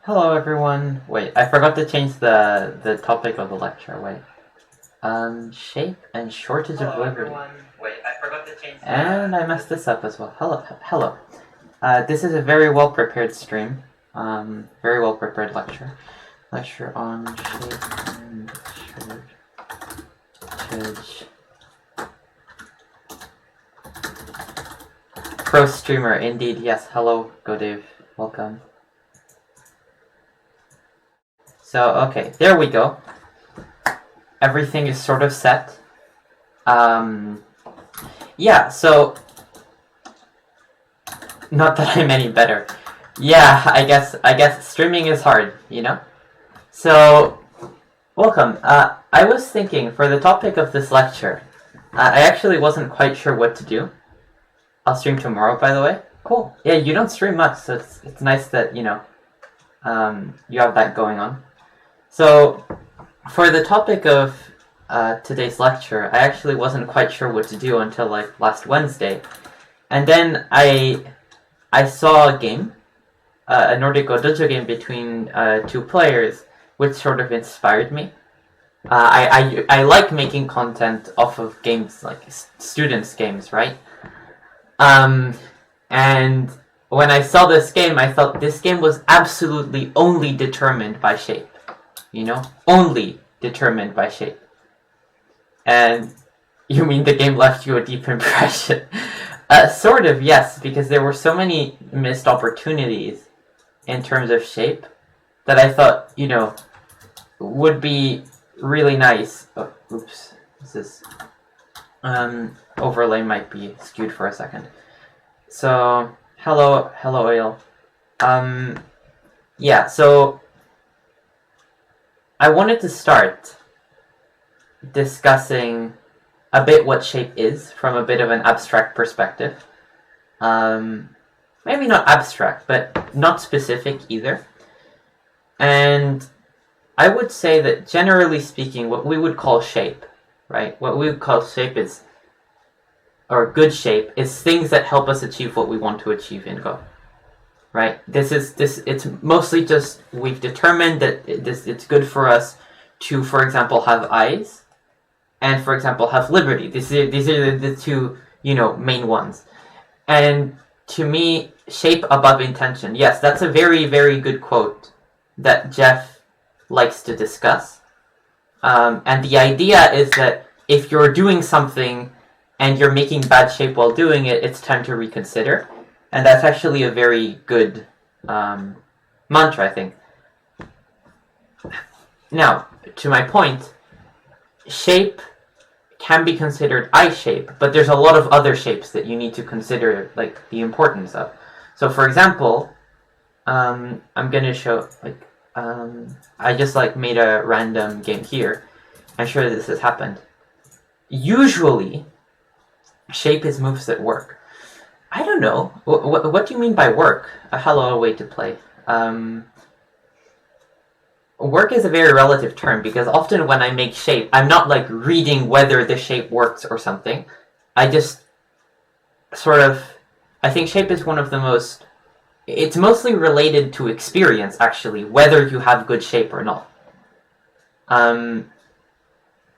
Hello everyone. Wait, I forgot to change the topic of the lecture. Wait. Shape and shortage of liberty. Wait, I forgot to change that. And I messed this up as well. Hello. This is a very well prepared stream. Very well prepared lecture. Lecture on shape and shortage. Pro streamer, indeed. Yes. Hello, Go Dave. Welcome. So, okay, there we go. Everything is sort of set. Yeah, so... Not that I'm any better. Yeah, I guess streaming is hard, you know? So, welcome. I was thinking, for the topic of this lecture, I actually wasn't quite sure what to do. I'll stream tomorrow, by the way. Cool. Yeah, you don't stream much, so it's nice that, you know, you have that going on. So, for the topic of today's lecture, I actually wasn't quite sure what to do until like last Wednesday, and then I saw a game, a Nordic Dojo game between two players, which sort of inspired me. I like making content off of games, like students' games, right? And when I saw this game, I thought this game was absolutely only determined by shape. You know? Only determined by shape. And you mean the game left you a deep impression? Sort of, yes, because there were so many missed opportunities in terms of shape that I thought, you know, would be really nice. Oh, oops. This overlay might be skewed for a second. So, hello, Oil. Yeah, so I wanted to start discussing a bit what shape is from a bit of an abstract perspective. Maybe not abstract, but not specific either. And I would say that generally speaking, what we would call shape, right? What we would call shape is, or good shape, is things that help us achieve what we want to achieve in Go. Right? It's mostly just we've determined that it's good for us to, for example, have eyes, and for example, have liberty. These are the two, you know, main ones. And to me, shape above intention. Yes, that's a very, very good quote that Jeff likes to discuss. And the idea is that if you're doing something and you're making bad shape while doing it, it's time to reconsider. And that's actually a very good mantra, I think. Now, to my point, shape can be considered eye shape, but there's a lot of other shapes that you need to consider, like, the importance of. So, for example, I'm going to show, like, I just, like, made a random game here. I'm sure this has happened. Usually, shape is moves that work. I don't know. What do you mean by work? A hello way to play. Work is a very relative term because often when I make shape, I'm not like reading whether the shape works or something. I just sort of... I think shape is one of the most... It's mostly related to experience, actually, whether you have good shape or not.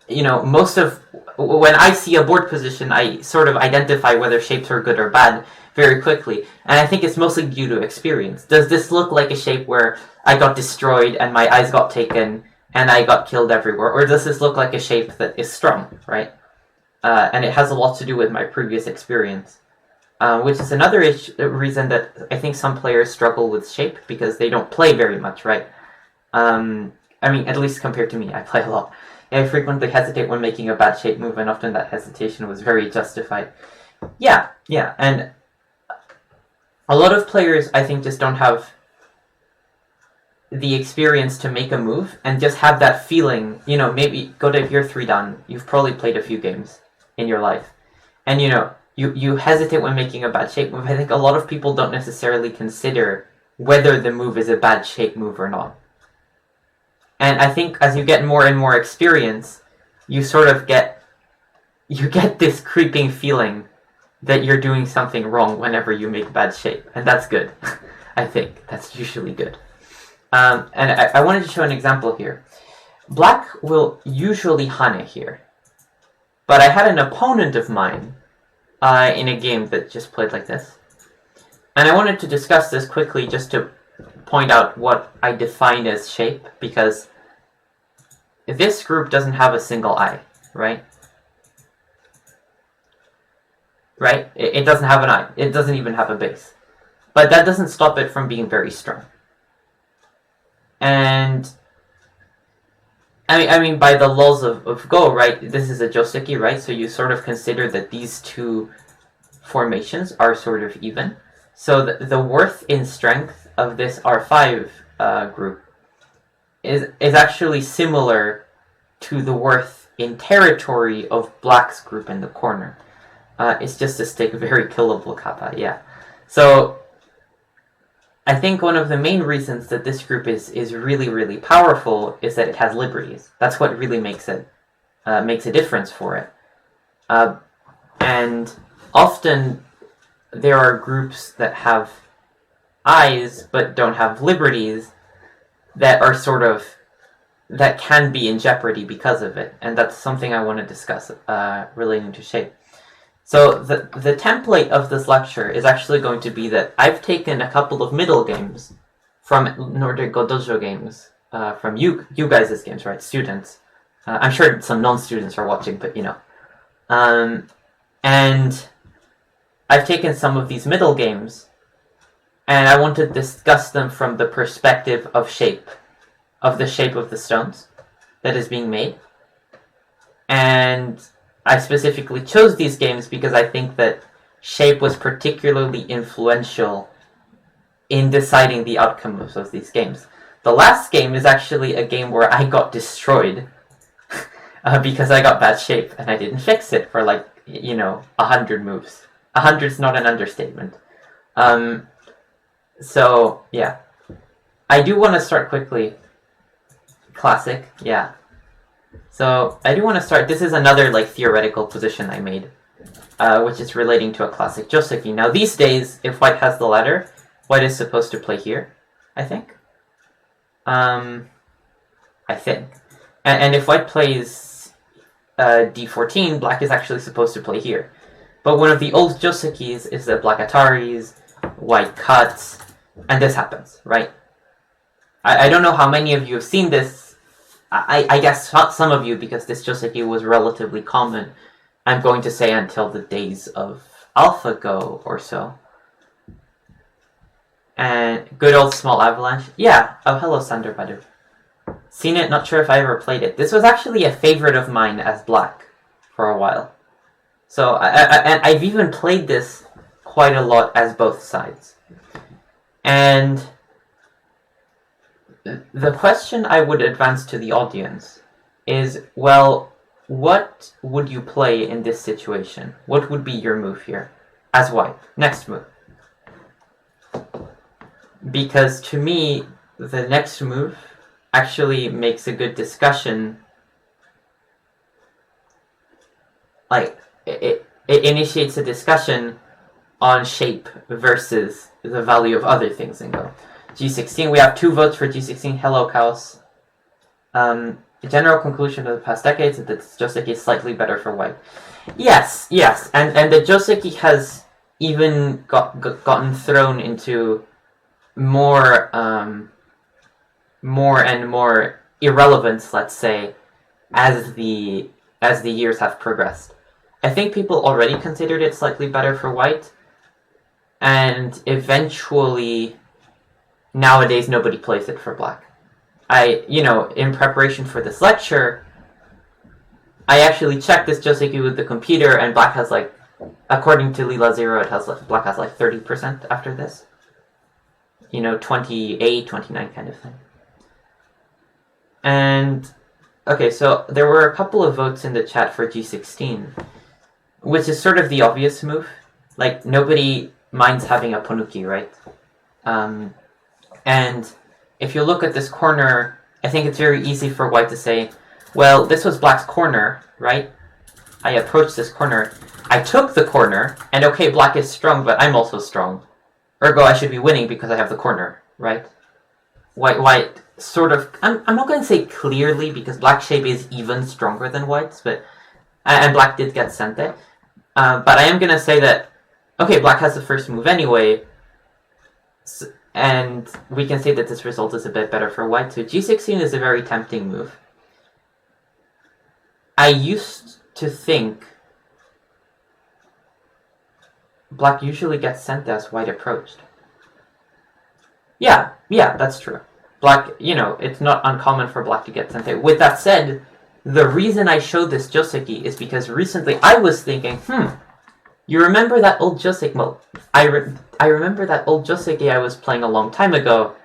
You know, most of... When I see a board position, I sort of identify whether shapes are good or bad very quickly. And I think it's mostly due to experience. Does this look like a shape where I got destroyed and my eyes got taken and I got killed everywhere? Or does this look like a shape that is strong, right? And it has a lot to do with my previous experience. Which is another reason that I think some players struggle with shape because they don't play very much, right? I mean, at least compared to me, I play a lot. I frequently hesitate when making a bad shape move, and often that hesitation was very justified. Yeah, and a lot of players, I think, just don't have the experience to make a move, and just have that feeling, you know, maybe, go to, if you're 3 down, you've probably played a few games in your life, and, you know, you hesitate when making a bad shape move. I think a lot of people don't necessarily consider whether the move is a bad shape move or not. And I think as you get more and more experience, you sort of get this creeping feeling that you're doing something wrong whenever you make bad shape. And that's good. I think that's usually good. And I wanted to show an example here. Black will usually hane here. But I had an opponent of mine in a game that just played like this. And I wanted to discuss this quickly just to point out what I define as shape, because this group doesn't have a single eye, right? Right? It doesn't have an eye. It doesn't even have a base. But that doesn't stop it from being very strong. And I mean, by the laws of Go, right, this is a joseki, right? So you sort of consider that these two formations are sort of even. So the worth in strength of this R5 group is actually similar to the worth in territory of Black's group in the corner. It's just a stick, very killable kappa, yeah. So I think one of the main reasons that this group is really, really powerful is that it has liberties. That's what really makes a difference for it. And often there are groups that have eyes but don't have liberties that are sort of, that can be in jeopardy because of it. And that's something I want to discuss relating to shape. So the template of this lecture is actually going to be that I've taken a couple of middle games from Nordic Go Dojo games, from you guys' games, right, students. I'm sure some non-students are watching, but you know. And I've taken some of these middle games, and I want to discuss them from the perspective of shape, of the shape of the stones that is being made. And I specifically chose these games because I think that shape was particularly influential in deciding the outcome of these games. The last game is actually a game where I got destroyed because I got bad shape and I didn't fix it for 100 moves. 100's not an understatement. So, yeah. I do want to start quickly. Classic, yeah. So, I do want to start. This is another theoretical position I made, which is relating to a classic joseki. Now, these days, if white has the ladder, white is supposed to play here, I think. I think. And if white plays d14, black is actually supposed to play here. But one of the old josekis is that black ataris, white cuts, and this happens, right? I don't know how many of you have seen this. I guess some of you, because this joseki was relatively common. I'm going to say until the days of AlphaGo or so. And good old Small Avalanche. Yeah, oh hello Sander Badu. Seen it, not sure if I ever played it. This was actually a favorite of mine as black for a while. So I've even played this quite a lot as both sides. And the question I would advance to the audience is, well, what would you play in this situation? What would be your move here as white? Next move. Because to me, the next move actually makes a good discussion. It initiates a discussion on shape versus the value of other things in Go. G16, we have 2 votes for G16. Hello, Chaos. The general conclusion of the past decades is that joseki is slightly better for white. Yes, and the joseki has even gotten thrown into more and more irrelevance, let's say, as the years have progressed. I think people already considered it slightly better for white, and eventually, nowadays nobody plays it for black. In preparation for this lecture, I actually checked this joseki with the computer, and black has according to Lila Zero, black has 30% after this. 28, 29 kind of thing. And, okay, so there were a couple of votes in the chat for G16, which is sort of the obvious move. Nobody minds having a ponuki, right? And if you look at this corner, I think it's very easy for white to say, well, this was black's corner, right? I approached this corner. I took the corner, and okay, black is strong, but I'm also strong. Ergo, I should be winning because I have the corner, right? white sort of... I'm not going to say clearly, because black shape is even stronger than white's, but... And black did get sente. But I am going to say that, okay, black has the first move anyway, and we can say that this result is a bit better for white, so g16 is a very tempting move. I used to think black usually gets sent as white approached. Yeah, that's true. Black, it's not uncommon for black to get sent. With that said, the reason I showed this joseki is because recently I was thinking, you remember that old joseki? Well, I remember that old joseki I was playing a long time ago,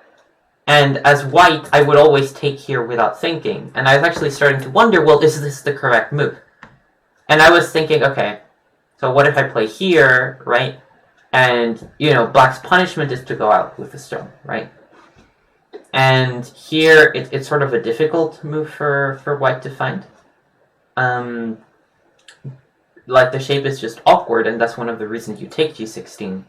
and as white, I would always take here without thinking. And I was actually starting to wonder, well, is this the correct move? And I was thinking, okay, so what if I play here, right? And, black's punishment is to go out with the stone, right? And here, it's sort of a difficult move for white to find. Like, the shape is just awkward, and that's one of the reasons you take g16.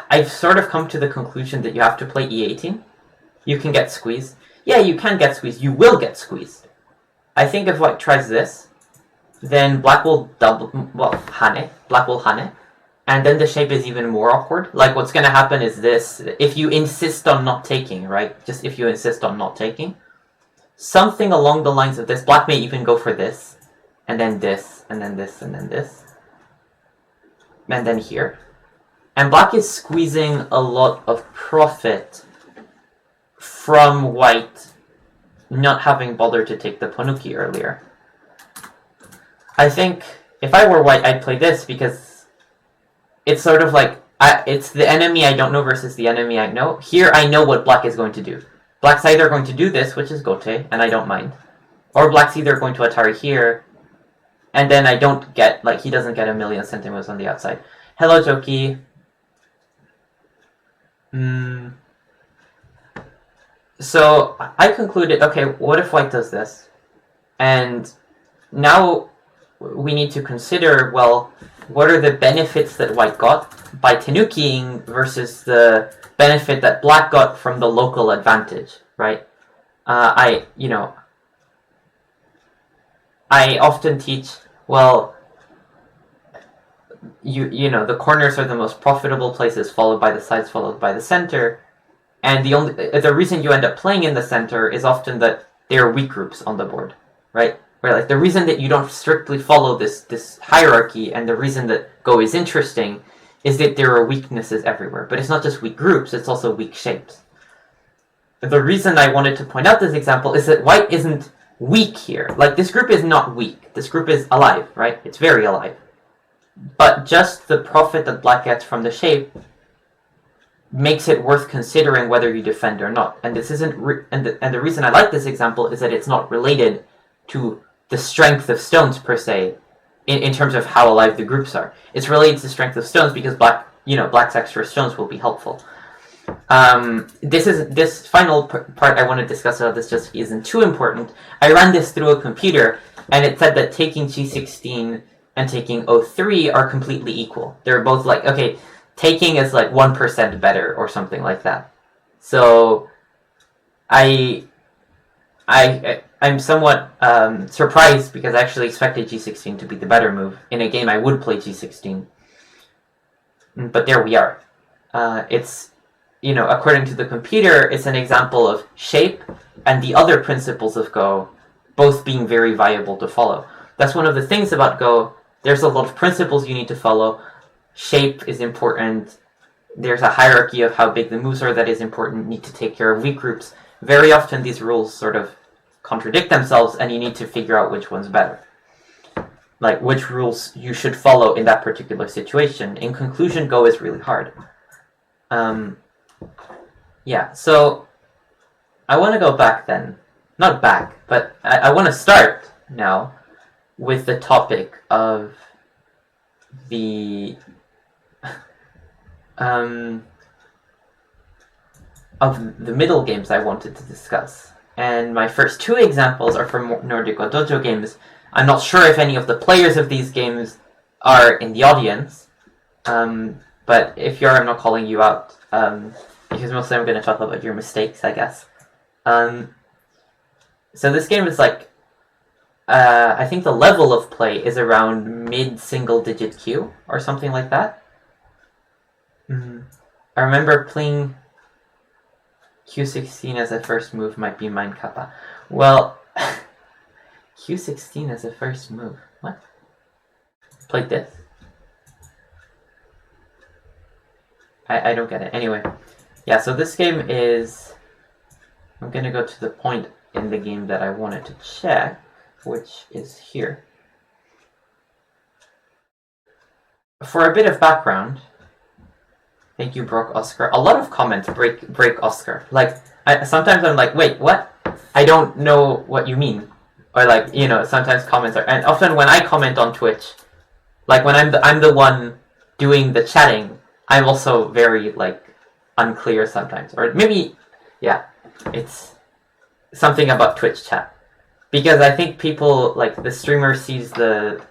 I've sort of come to the conclusion that you have to play e18. You can get squeezed. Yeah, you can get squeezed. You will get squeezed. I think if white tries this, then black will hane. Black will hane. And then the shape is even more awkward. Like, what's going to happen is this. If you insist on not taking, right? Just if you insist on not taking, something along the lines of this. Black may even go for this, and then this, and then this, and then this. And then here. And black is squeezing a lot of profit from white not having bothered to take the Ponuki earlier. I think if I were white, I'd play this because it's sort of like, it's the enemy I don't know versus the enemy I know. Here I know what black is going to do. Black's either going to do this, which is Gote, and I don't mind. Or black's either going to Atari here, and then I don't get, like, he doesn't get a million centimeters on the outside. Hello, Joki. So I concluded, okay, what if white does this? And now we need to consider, well, what are the benefits that white got by tenukiing versus the benefit that black got from the local advantage, right? I often teach, well, the corners are the most profitable places, followed by the sides, followed by the center. And the reason you end up playing in the center is often that there are weak groups on the board, right? Where, like, the reason that you don't strictly follow this hierarchy and the reason that Go is interesting is that there are weaknesses everywhere. But it's not just weak groups, it's also weak shapes. The reason I wanted to point out this example is that white isn't weak here. Like, this group is not weak. This group is alive, right? It's very alive. But just the profit that black gets from the shape makes it worth considering whether you defend or not. And this isn't and the reason I like this example is that it's not related to the strength of stones per se, in terms of how alive the groups are. It's related to the strength of stones because black's extra stones will be helpful. This final part I want to discuss about this just isn't too important. I ran this through a computer, and it said that taking G16 and taking O3 are completely equal. They're both like, okay, taking is like 1% better or something like that. So I'm somewhat surprised because I actually expected G16 to be the better move. In a game I would play G16. But there we are. It's, according to the computer, it's an example of shape and the other principles of Go both being very viable to follow. That's one of the things about Go. There's a lot of principles you need to follow. Shape is important. There's a hierarchy of how big the moves are that is important. You need to take care of weak groups. Very often these rules sort of contradict themselves, and you need to figure out which one's better. Like, which rules you should follow in that particular situation. In conclusion, Go is really hard. So I want to go back then. Not back, but I want to start now with the topic of the middle games I wanted to discuss. And my first two examples are from Nordic Dojo games. I'm not sure if any of the players of these games are in the audience, but if you are, I'm not calling you out. because mostly I'm going to talk about your mistakes, I guess. So this game is like, I think the level of play is around mid-single-digit Q, or something like that. I remember playing Q16 as a first move might be Mein Kappa. Well, Q16 as a first move. What? Played this? I don't get it. Anyway, yeah, so this game is... I'm going to go to the point in the game that I wanted to check, which is here. For a bit of background, thank you, Broke Oscar. A lot of comments break Oscar. Like, sometimes I'm like, wait, what? I don't know what you mean. Or like, you know, sometimes comments are... And often when I comment on Twitch, like when I'm the one doing the chatting, I'm also very, like, unclear sometimes. Or maybe, yeah, it's something about Twitch chat. Because I think people, like, the streamer sees the...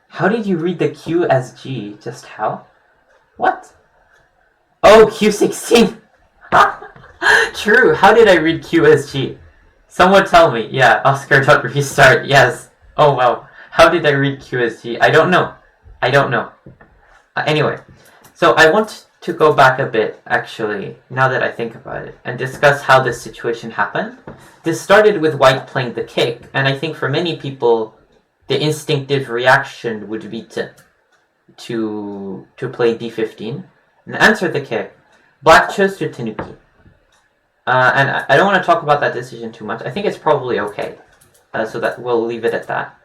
How did you read the Q as G? Just how? What? Oh, Q16! True, how did I read Q as G? Someone tell me. Yeah, Oscar.restart, yes. Oh, wow. How did I read Q as G? I don't know. Anyway, so I want to go back a bit, actually, now that I think about it, and discuss how this situation happened. This started with White playing the kick, and I think for many people, the instinctive reaction would be to play d15 and answer the kick. Black chose to Tanuki. And I don't want to talk about that decision too much. I think it's probably okay. So that we'll leave it at that.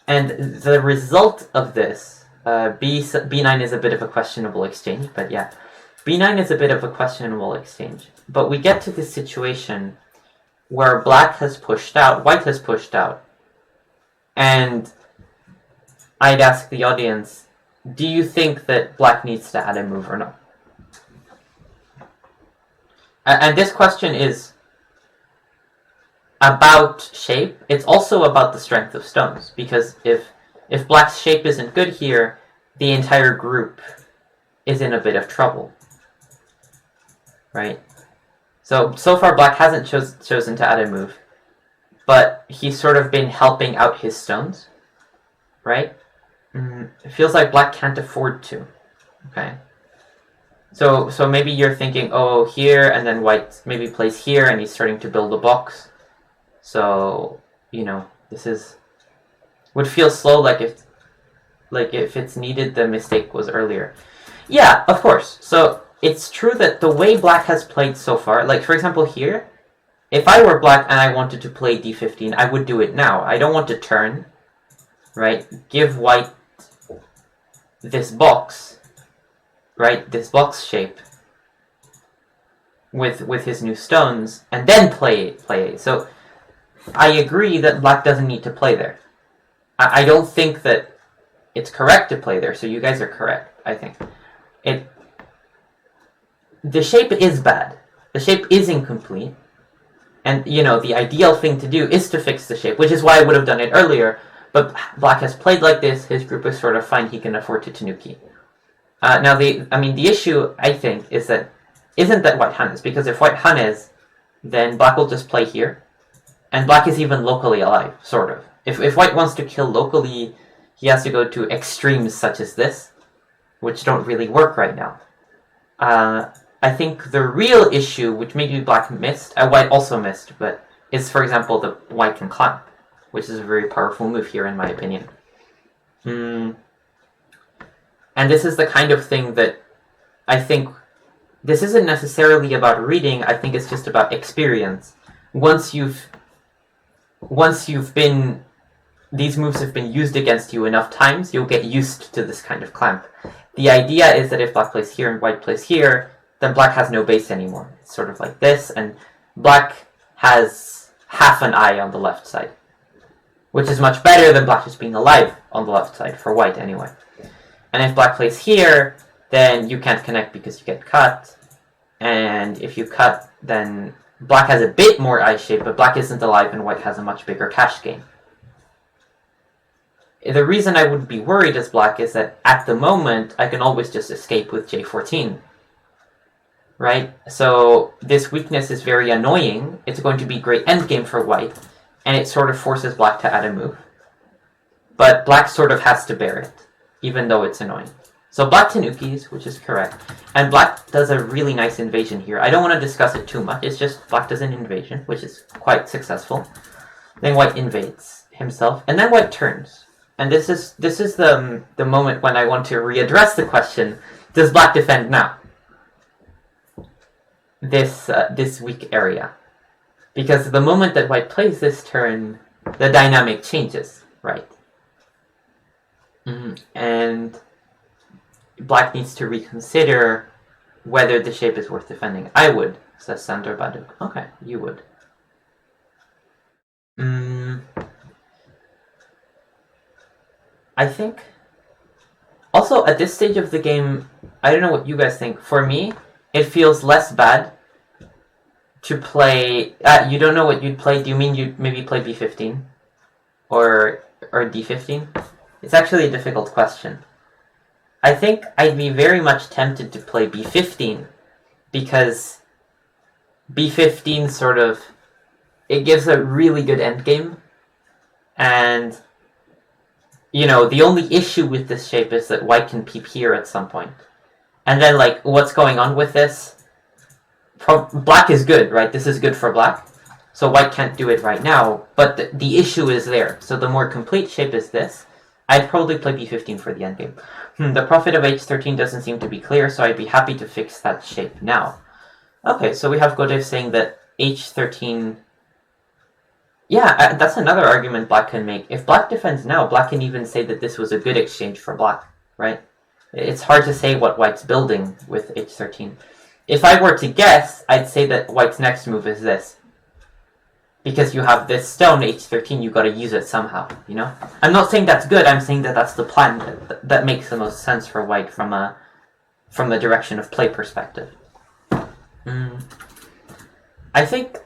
And the result of this, B9 is a bit of a questionable exchange, but yeah. B9 is a bit of a questionable exchange. But we get to this situation where Black has pushed out, White has pushed out. And I'd ask the audience, do you think that Black needs to add a move or not? And this question is about shape. It's also about the strength of stones, because if Black's shape isn't good here, the entire group is in a bit of trouble, right? So far Black hasn't chosen to add a move, but he's sort of been helping out his stones, right? It feels like Black can't afford to, okay? So maybe you're thinking, oh, here, and then White maybe plays here, and he's starting to build a box. So, you know, this would feel slow, like if it's needed, the mistake was earlier. Yeah, of course. So it's true that the way Black has played so far, like for example here, if I were Black and I wanted to play d15, I would do it now. I don't want to turn, right? Give White this box, right? This box shape with his new stones, and then play. So I agree that Black doesn't need to play there. I don't think that it's correct to play there, so you guys are correct, I think. The shape is bad. The shape is incomplete. And, you know, the ideal thing to do is to fix the shape, which is why I would have done it earlier. But Black has played like this, his group is sort of fine, he can afford to Tanuki. Now, the issue, I think, isn't that White Huns, because if White Huns, then Black will just play here, and Black is even locally alive, sort of. If White wants to kill locally, he has to go to extremes such as this, which don't really work right now. I think the real issue, which maybe Black missed, White also missed, but is, for example, the White can climb, which is a very powerful move here, in my opinion. And this is the kind of thing that I think this isn't necessarily about reading, I think it's just about experience. Once you've been, these moves have been used against you enough times, you'll get used to this kind of clamp. The idea is that if Black plays here and White plays here, then Black has no base anymore. It's sort of like this, and Black has half an eye on the left side, which is much better than Black just being alive on the left side, for White anyway. And if Black plays here, then you can't connect because you get cut. And if you cut, then Black has a bit more eye shape, but Black isn't alive and White has a much bigger cash gain. the reason I would be worried as black is that at the moment I can always just escape with J14. Right? So this weakness is very annoying. It's going to be great endgame for white, and it sort of forces black to add a move. But black sort of has to bear it, even though it's annoying. So black Tanukis, which is correct. And black does a really nice invasion here. I don't want to discuss it too much. It's just black does an invasion, which is quite successful. Then white invades himself, and then white turns. And this is the moment when I want to readdress the question, does black defend now? This weak area. Because the moment that white plays this turn, the dynamic changes, right? And black needs to reconsider whether the shape is worth defending. I would, says Sandor Baduk. Okay, you would. I think... Also, at this stage of the game, I don't know what you guys think. For me, it feels less bad to play... you don't know what you'd play? Do you mean you'd maybe play b15? Or d15? It's actually a difficult question. I think I'd be very much tempted to play b15, because b15 sort of... It gives a really good endgame, and... You know, the only issue with this shape is that white can peep here at some point. And then, like, what's going on with this? Black is good, right? This is good for black. So white can't do it right now, but the issue is there. So the more complete shape is this. I'd probably play b15 for the endgame. The profit of h13 doesn't seem to be clear, so I'd be happy to fix that shape now. Okay, so we have Godev saying that h13... Yeah, that's another argument black can make. If black defends now, black can even say that this was a good exchange for black, right? It's hard to say what white's building with h13. If I were to guess, I'd say that white's next move is this. Because you have this stone, h13, you gotta use it somehow, you know? I'm not saying that's good, I'm saying that that's the plan that makes the most sense for white from the direction of play perspective. I think...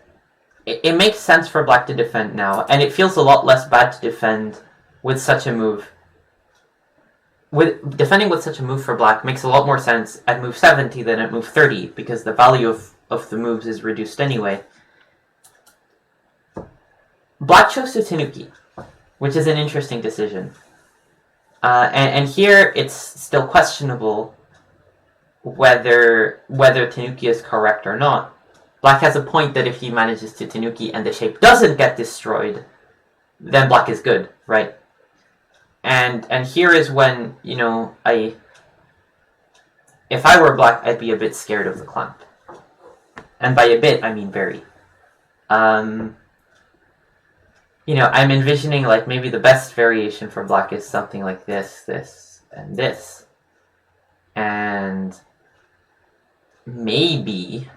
It makes sense for black to defend now, and it feels a lot less bad to defend with such a move. Defending with such a move for black makes a lot more sense at move 70 than at move 30, because the value of the moves is reduced anyway. Black chose to Tanuki, which is an interesting decision. And here it's still questionable whether Tanuki is correct or not. Black has a point that if he manages to Tanuki and the shape doesn't get destroyed, then black is good, right? And here is when, you know, if I were black, I'd be a bit scared of the clamp. And by a bit, I mean very. You know, I'm envisioning, like, maybe the best variation for black is something like this, this, and this. And maybe...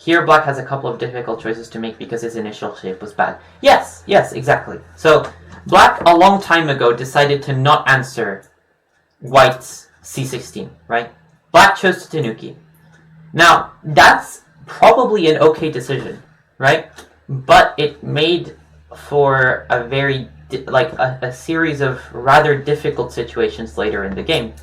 Here, black has a couple of difficult choices to make because his initial shape was bad. Yes, exactly. So, black, a long time ago, decided to not answer white's c16, right? Black chose to Tanuki. Now, that's probably an okay decision, right? But it made for a very, a series of rather difficult situations later in the game.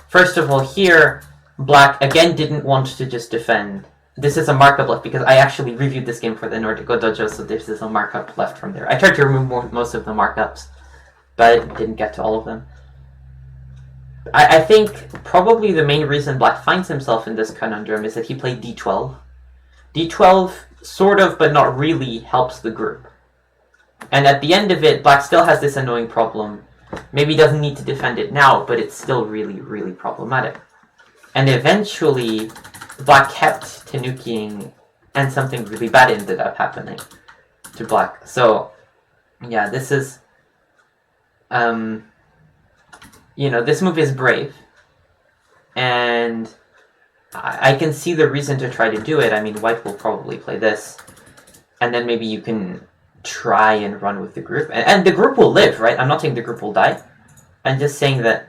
First of all, here, black, again, didn't want to just defend. This is a markup left, because I actually reviewed this game for the Nordico Dojo, so this is a markup left from there. I tried to remove most of the markups, but I didn't get to all of them. I think probably the main reason black finds himself in this conundrum is that he played d12. d12 sort of, but not really, helps the group. And at the end of it, black still has this annoying problem. Maybe doesn't need to defend it now, but it's still really, really problematic. And eventually... black kept Tanukiing, and something really bad ended up happening to black. So, yeah, this is... you know, this move is brave. And I can see the reason to try to do it. I mean, white will probably play this. And then maybe you can try and run with the group. And the group will live, right? I'm not saying the group will die. I'm just saying that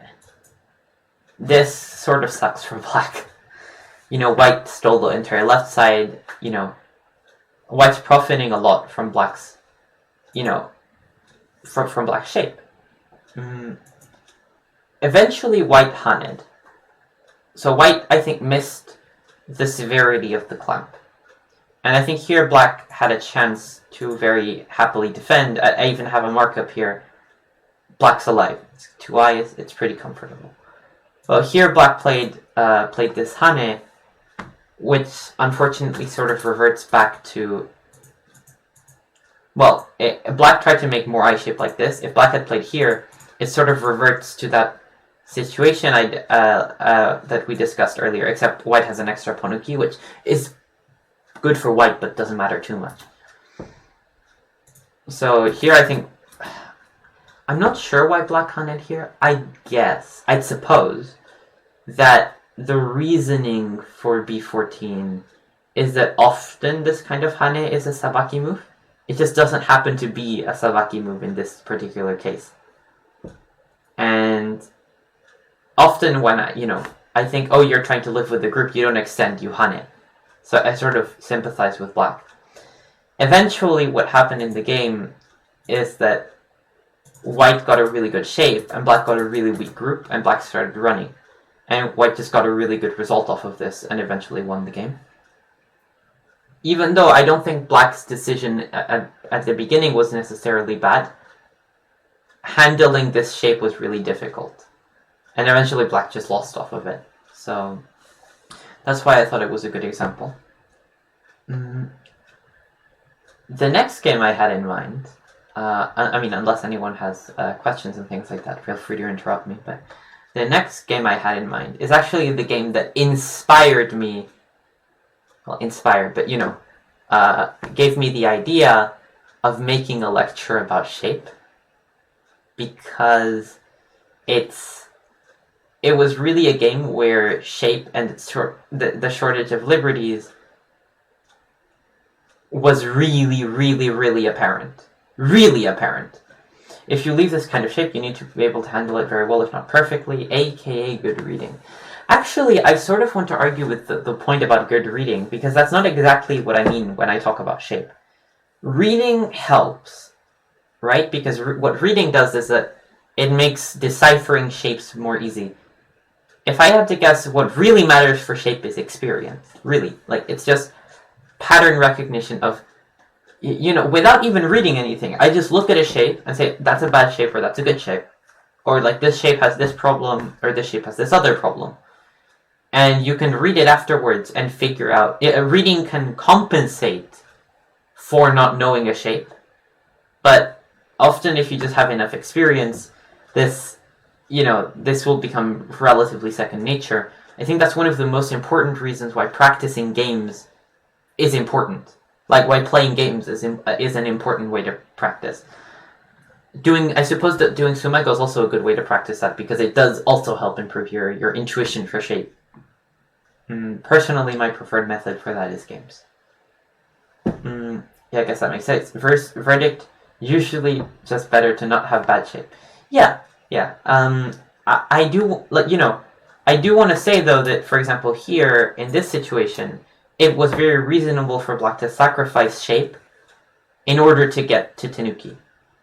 this sort of sucks for black. You know, white stole the entire left side, you know. White's profiting a lot from black's you know, from black's shape. Eventually, white hunted. So white, I think, missed the severity of the clamp. And I think here black had a chance to very happily defend. I even have a markup here. Black's alive. It's 2 eyes. It's pretty comfortable. Well, here black played this hane, which unfortunately sort of reverts back to... Well, black tried to make more eye shape like this. If black had played here, it sort of reverts to that situation that we discussed earlier, except white has an extra ponuki, which is good for white, but doesn't matter too much. So here I think... I'm not sure why black hunted here. I'd suppose that the reasoning for b14 is that often this kind of hane is a sabaki move. It just doesn't happen to be a sabaki move in this particular case. And often when I think, oh, you're trying to live with the group, you don't extend, you hane. So I sort of sympathize with black. Eventually what happened in the game is that white got a really good shape, and black got a really weak group, and black started running. And white just got a really good result off of this, and eventually won the game. Even though I don't think black's decision at the beginning was necessarily bad, handling this shape was really difficult. And eventually black just lost off of it. So that's why I thought it was a good example. The next game I had in mind... I mean, unless anyone has questions and things like that, feel free to interrupt me. But the next game I had in mind is actually the game that inspired me. Well, inspired, but gave me the idea of making a lecture about shape, because it was really a game where shape and the shortage of liberties was really, really, really apparent. Really apparent. If you leave this kind of shape, you need to be able to handle it very well, if not perfectly, aka good reading. Actually, I sort of want to argue with the point about good reading, because that's not exactly what I mean when I talk about shape. Reading helps, right? Because what reading does is that it makes deciphering shapes more easy. If I had to guess, what really matters for shape is experience. Really. Like, it's just pattern recognition of... without even reading anything, I just look at a shape and say, that's a bad shape or that's a good shape. Or like, this shape has this problem or this shape has this other problem. And you can read it afterwards and figure out... reading can compensate for not knowing a shape. But often if you just have enough experience, this will become relatively second nature. I think that's one of the most important reasons why practicing games is important. Like, why playing games is an important way to practice. I suppose that doing sumago is also a good way to practice that, because it does also help improve your intuition for shape. Personally, my preferred method for that is games. Yeah, I guess that makes sense. Verdict, usually just better to not have bad shape. Yeah. I do want to say, though, that, for example, here, in this situation... it was very reasonable for black to sacrifice shape in order to get to Tanuki.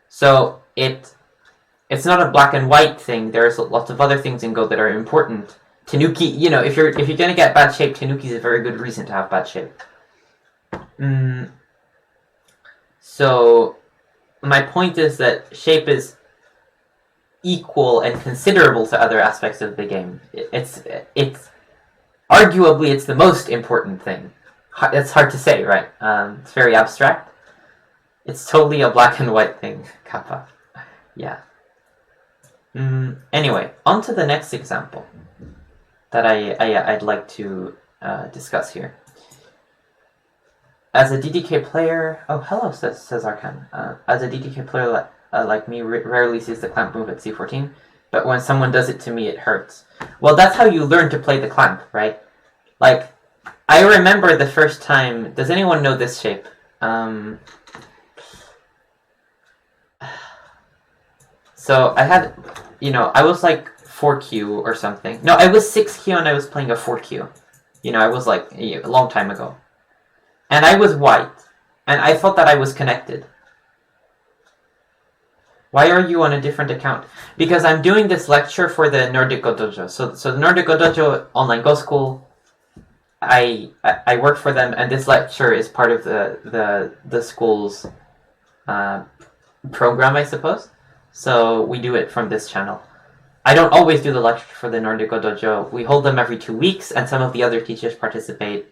So it's not a black and white thing. There's lots of other things in Go that are important. Tanuki, if you're gonna get bad shape, Tanuki is a very good reason to have bad shape. So my point is that shape is equal and considerable to other aspects of the game. It's arguably, it's the most important thing. It's hard to say, right? It's very abstract. It's totally a black and white thing, kappa. Yeah. Anyway, on to the next example that I'd like to discuss here. As a DDK player... Oh, hello, says Arkan. As a DDK player like me, rarely sees the clamp move at C14. But when someone does it to me, it hurts. Well, that's how you learn to play the clamp, right? Like, I remember the first time... Does anyone know this shape? So, I had... I was like 4Q or something. No, I was 6Q and I was playing a 4Q. I was like a long time ago. And I was white. And I thought that I was connected. Why are you on a different account? Because I'm doing this lecture for the Nordico Dojo. So the Nordico Dojo online Go School, I work for them, and this lecture is part of the school's program, I suppose. So we do it from this channel. I don't always do the lecture for the Nordico Dojo. We hold them every 2 weeks, and some of the other teachers participate.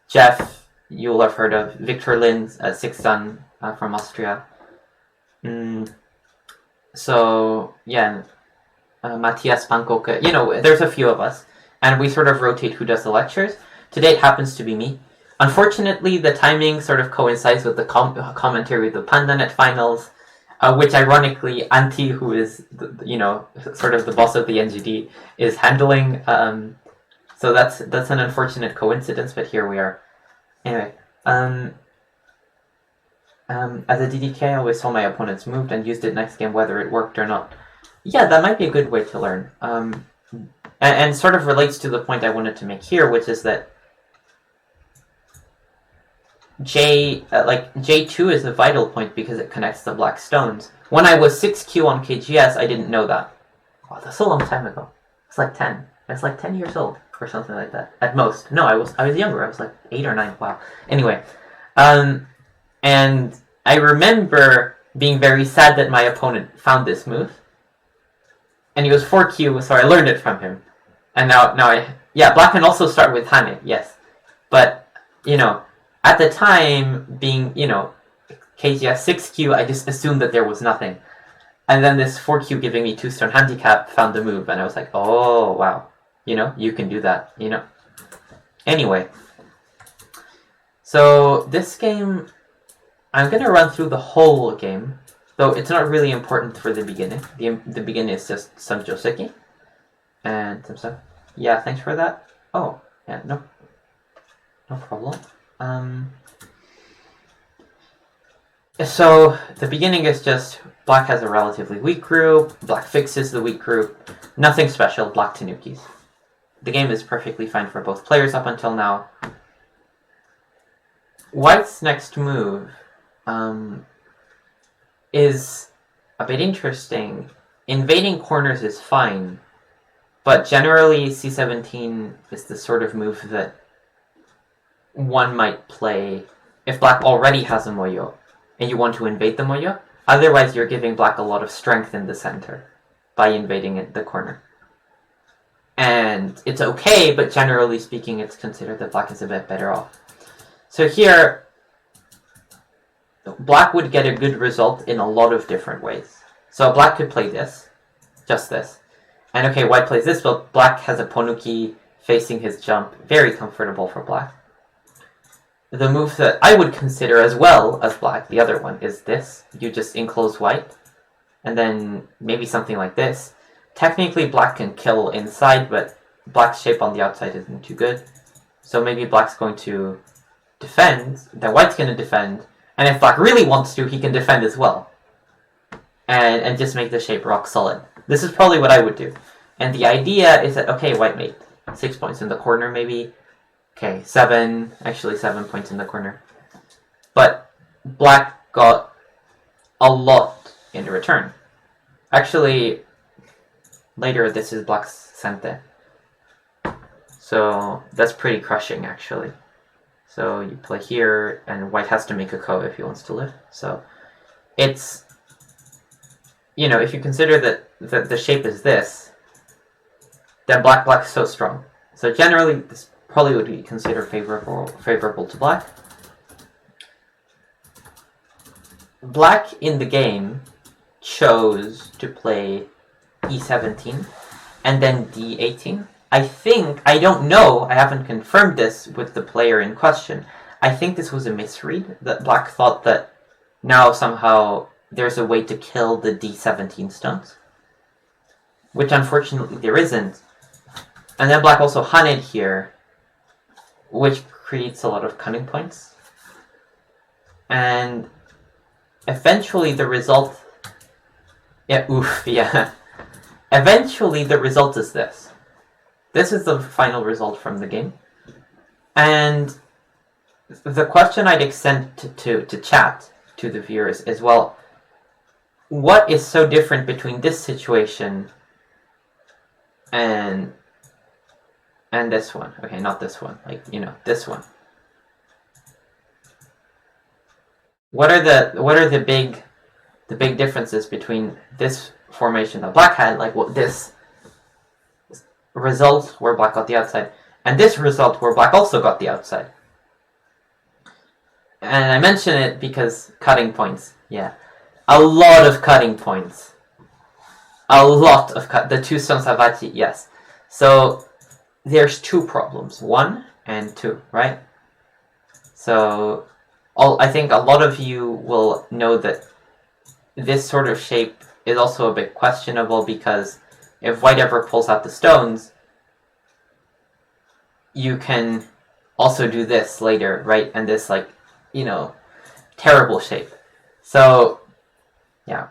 Jeff, you'll have heard of. Victor Lin, Sixth Son from Austria. So, yeah, Matthias Pankoke. There's a few of us, and we sort of rotate who does the lectures. Today it happens to be me. Unfortunately, the timing sort of coincides with the commentary of the PandaNet finals, which ironically, Antti, who is, sort of the boss of the NGD, is handling. So that's an unfortunate coincidence, but here we are. Anyway, as a DDK, I always saw my opponents moved and used it next game, whether it worked or not. Yeah, that might be a good way to learn. And sort of relates to the point I wanted to make here, which is that J2 is a vital point because it connects the black stones. When I was 6Q on KGS, I didn't know that. Wow, that's a long time ago. It's like 10. It's like 10 years old or something like that. At most. No, I was younger. I was like 8 or 9. Wow. Anyway, and I remember being very sad that my opponent found this move. And he was 4Q, so I learned it from him. And now black can also start with Hane, yes. But, at the time, being, KGS 6Q, I just assumed that there was nothing. And then this 4Q giving me 2-stone handicap found the move, and I was like, oh, wow. You can do that, Anyway. So, this game, I'm going to run through the whole game, though it's not really important for the beginning. The beginning is just some Joseki and some stuff. Yeah, thanks for that. Oh, yeah, no problem. So the beginning is just black has a relatively weak group, black fixes the weak group, nothing special, black Tanukis. The game is perfectly fine for both players up until now. White's next move is a bit interesting. Invading corners is fine, but generally c17 is the sort of move that one might play if black already has a moyo and you want to invade the moyo. Otherwise, you're giving black a lot of strength in the center by invading the corner. And it's okay, but generally speaking, it's considered that black is a bit better off. So here, black would get a good result in a lot of different ways. So black could play this, just this. And okay, white plays this, but black has a ponuki facing his jump. Very comfortable for black. The move that I would consider as well as black, the other one, is this. You just enclose white, and then maybe something like this. Technically, black can kill inside, but black's shape on the outside isn't too good. So maybe black's going to defend, then white's going to defend, and if black really wants to, he can defend as well. And just make the shape rock solid. This is probably what I would do. And the idea is that, okay, white made 6 points in the corner, maybe. Okay, 7 points in the corner. But black got a lot in return. Actually, later this is black's sente. So that's pretty crushing, actually. So you play here, and white has to make a ko if he wants to live. So it's, if you consider that the shape is this, then black's so strong. So generally, this probably would be considered favorable to black. Black in the game chose to play e17 and then d18. I don't know, I haven't confirmed this with the player in question. I think this was a misread, that black thought that now somehow there's a way to kill the d17 stones, which unfortunately there isn't. And then black also haned here, which creates a lot of cunning points. And eventually the result... Eventually the result is this. This is the final result from the game. And the question I'd extend to chat, to the viewers, is, well, what is so different between this situation and this one? Okay, not this one. Like, this one. What are the big differences between this formation that black had, like this result where black got the outside, and this result where black also got the outside? And I mention it because cutting points. Yeah. A lot of cutting points. A lot of the two stones have Hachi, yes. So there's two problems, 1 and 2, right? So I think a lot of you will know that this sort of shape is also a bit questionable, because if white ever pulls out the stones, you can also do this later, right? And this, like, terrible shape. So, yeah.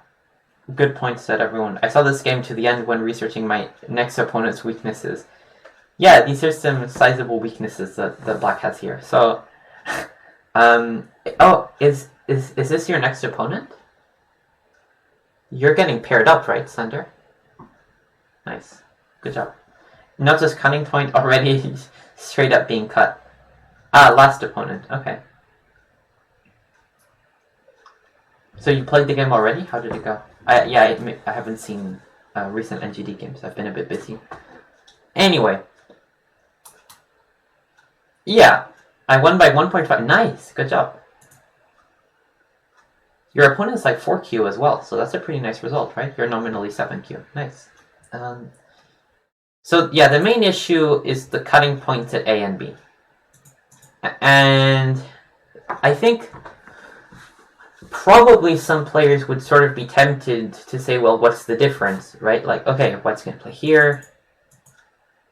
Good points said, everyone. I saw this game to the end when researching my next opponent's weaknesses. Yeah, these are some sizable weaknesses that black has here. So, is this your next opponent? You're getting paired up, right, Slender? Nice. Good job. Notice cutting point already straight up being cut. Last opponent. Okay. So you played the game already? How did it go? I haven't seen recent NGD games. I've been a bit busy. Anyway. Yeah. I won by 1.5. Nice. Good job. Your opponent's like 4Q as well, so that's a pretty nice result, right? You're nominally 7Q. Nice. So, yeah, the main issue is the cutting points at A and B. And I think probably some players would sort of be tempted to say, well, what's the difference, right? Like, okay, white's going to play here,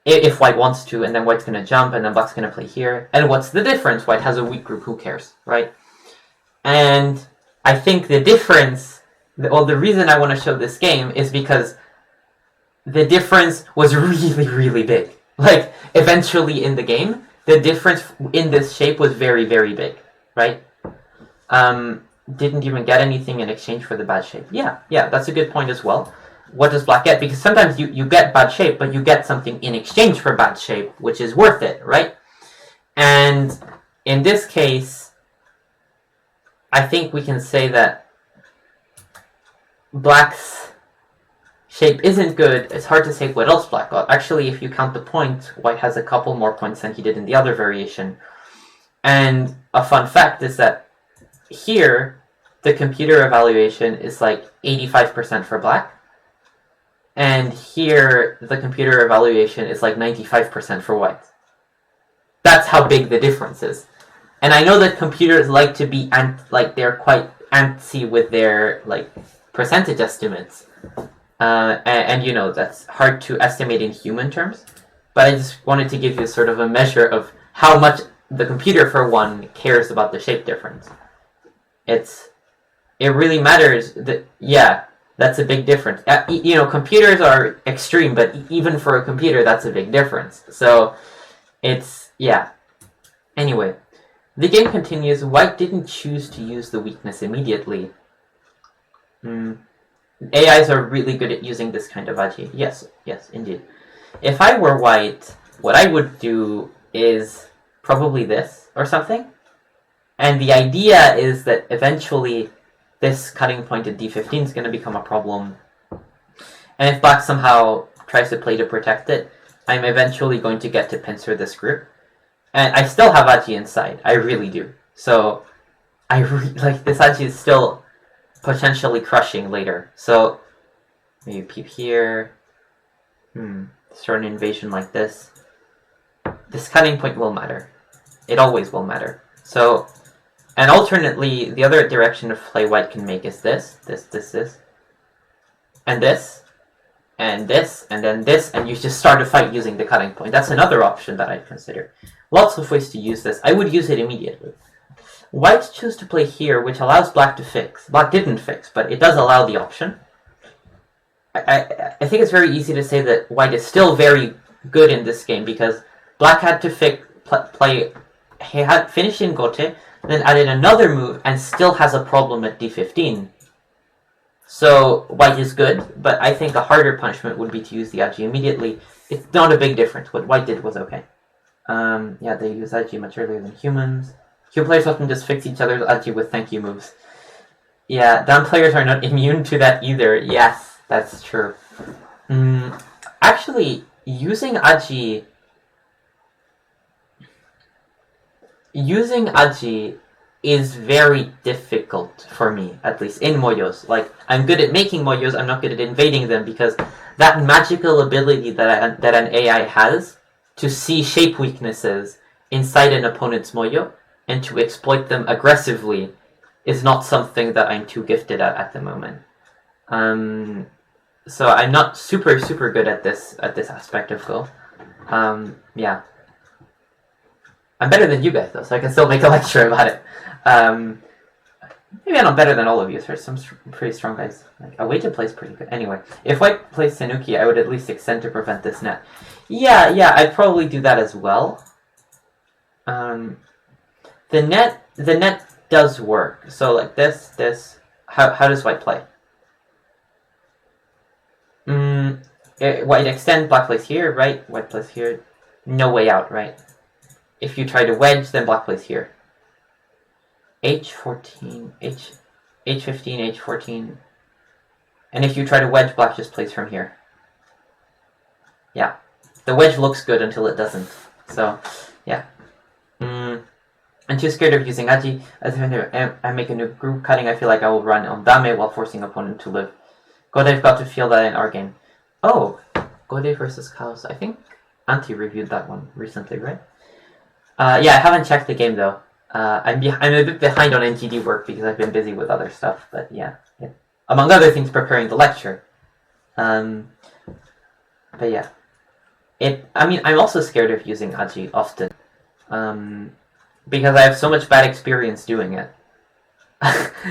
if white wants to, and then white's going to jump, and then black's going to play here. And what's the difference? White has a weak group, who cares, right? And I think the difference, the reason I want to show this game is because the difference was really, really big. Like, eventually in the game, the difference in this shape was very, very big, right? Didn't even get anything in exchange for the bad shape. Yeah, that's a good point as well. What does black get? Because sometimes you get bad shape, but you get something in exchange for bad shape, which is worth it, right? And in this case, I think we can say that black's shape isn't good. It's hard to say what else black got. Actually, if you count the points, white has a couple more points than he did in the other variation. And a fun fact is that here, the computer evaluation is like 85% for black. And here, the computer evaluation is like 95% for white. That's how big the difference is. And I know that computers like to be, they're quite antsy with their, percentage estimates. And that's hard to estimate in human terms. But I just wanted to give you sort of a measure of how much the computer, for one, cares about the shape difference. It really matters that, yeah, that's a big difference. Computers are extreme, but even for a computer, that's a big difference. So, yeah. Anyway, the game continues. White didn't choose to use the weakness immediately. AIs are really good at using this kind of aji. Yes, indeed. If I were white, what I would do is probably this or something. And the idea is that eventually this cutting point at d15 is going to become a problem. And if black somehow tries to play to protect it, I'm eventually going to get to pincer this group. And I still have aji inside. I really do. So, this aji is still potentially crushing later. So, maybe peep here. Start an invasion like this. This cutting point will matter. It always will matter. So, and alternately, the other direction of play white can make is this, and this, and this, and then this, and you just start a fight using the cutting point. That's another option that I'd consider. Lots of ways to use this. I would use it immediately. White chose to play here, which allows black to fix. Black didn't fix, but it does allow the option. I think it's very easy to say that white is still very good in this game, because black had to he had finished in gote, then added another move, and still has a problem at d15. So white is good, but I think a harder punishment would be to use the Aji immediately. It's not a big difference. What white did was okay. Yeah, they use Aji much earlier than humans. Human players often just fix each other's Aji with thank you moves. Yeah, down players are not immune to that either. Yes, that's true. Actually, using Aji is very difficult for me, at least in Moyos. Like, I'm good at making Moyos, I'm not good at invading them, because that magical ability that an AI has to see shape weaknesses inside an opponent's Moyo and to exploit them aggressively is not something that I'm too gifted at the moment. So I'm not super good at this aspect of Go. Yeah. I'm better than you guys, though, so I can still make a lecture about it. Maybe I'm not better than all of you. There's some pretty strong guys. Like, Awaja plays pretty good. Anyway, if white plays Tanuki, I would at least extend to prevent this net. Yeah, I'd probably do that as well. The net does work. So like this. How does white play? White extend, black plays here, right? White plays here. No way out, right? If you try to wedge, then black plays here. H14, H15, H14. And if you try to wedge, black just plays from here. Yeah. The wedge looks good until it doesn't. So, yeah. I'm too scared of using Aji. As I make a new group cutting, I feel like I will run on Dame while forcing opponent to live. Godave got to feel that in our game. Oh, Godave versus Chaos. I think Anti reviewed that one recently, right? Yeah, I haven't checked the game though. I'm a bit behind on NGD work because I've been busy with other stuff, but yeah. Among other things, preparing the lecture. But yeah. I'm also scared of using Aji often. Because I have so much bad experience doing it.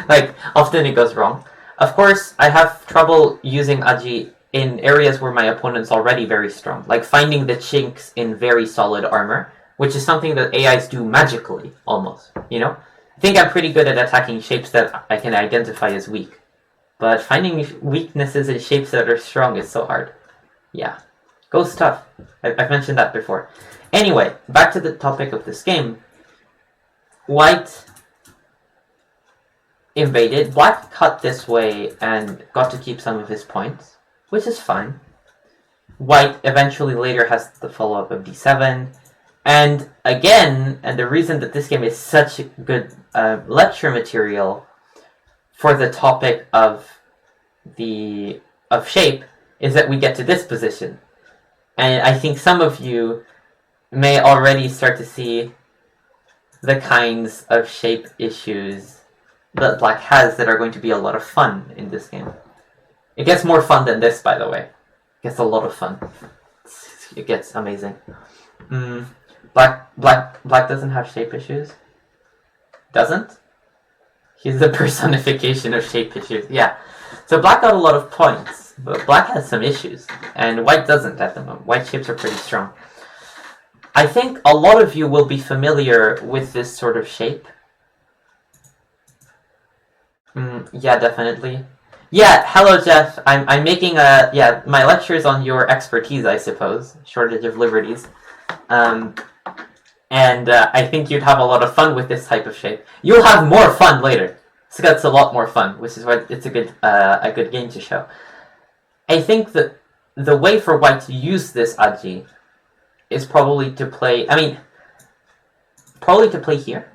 Like, often it goes wrong. Of course, I have trouble using Aji in areas where my opponent's already very strong. Like finding the chinks in very solid armor, which is something that AIs do magically, almost, you know? I think I'm pretty good at attacking shapes that I can identify as weak. But finding weaknesses in shapes that are strong is so hard. Yeah. Go's tough. I've mentioned that before. Anyway, back to the topic of this game. White invaded. Black cut this way and got to keep some of his points, which is fine. White eventually later has the follow-up of d7. And again, and the reason that this game is such good lecture material for the topic of shape is that we get to this position. And I think some of you may already start to see the kinds of shape issues that Black has that are going to be a lot of fun in this game. It gets more fun than this, by the way. It gets a lot of fun. It gets amazing. Black doesn't have shape issues. Doesn't? He's the personification of shape issues. Yeah. So Black got a lot of points, but Black has some issues, and White doesn't at the moment. White shapes are pretty strong. I think a lot of you will be familiar with this sort of shape. Yeah, definitely. Yeah, hello Jeff. I'm making my lecture is on your expertise, I suppose. Shortage of liberties. And I think you'd have a lot of fun with this type of shape. You'll have more fun later. It's a lot more fun, which is why it's a good game to show. I think that the way for White to use this Aji is probably to play here.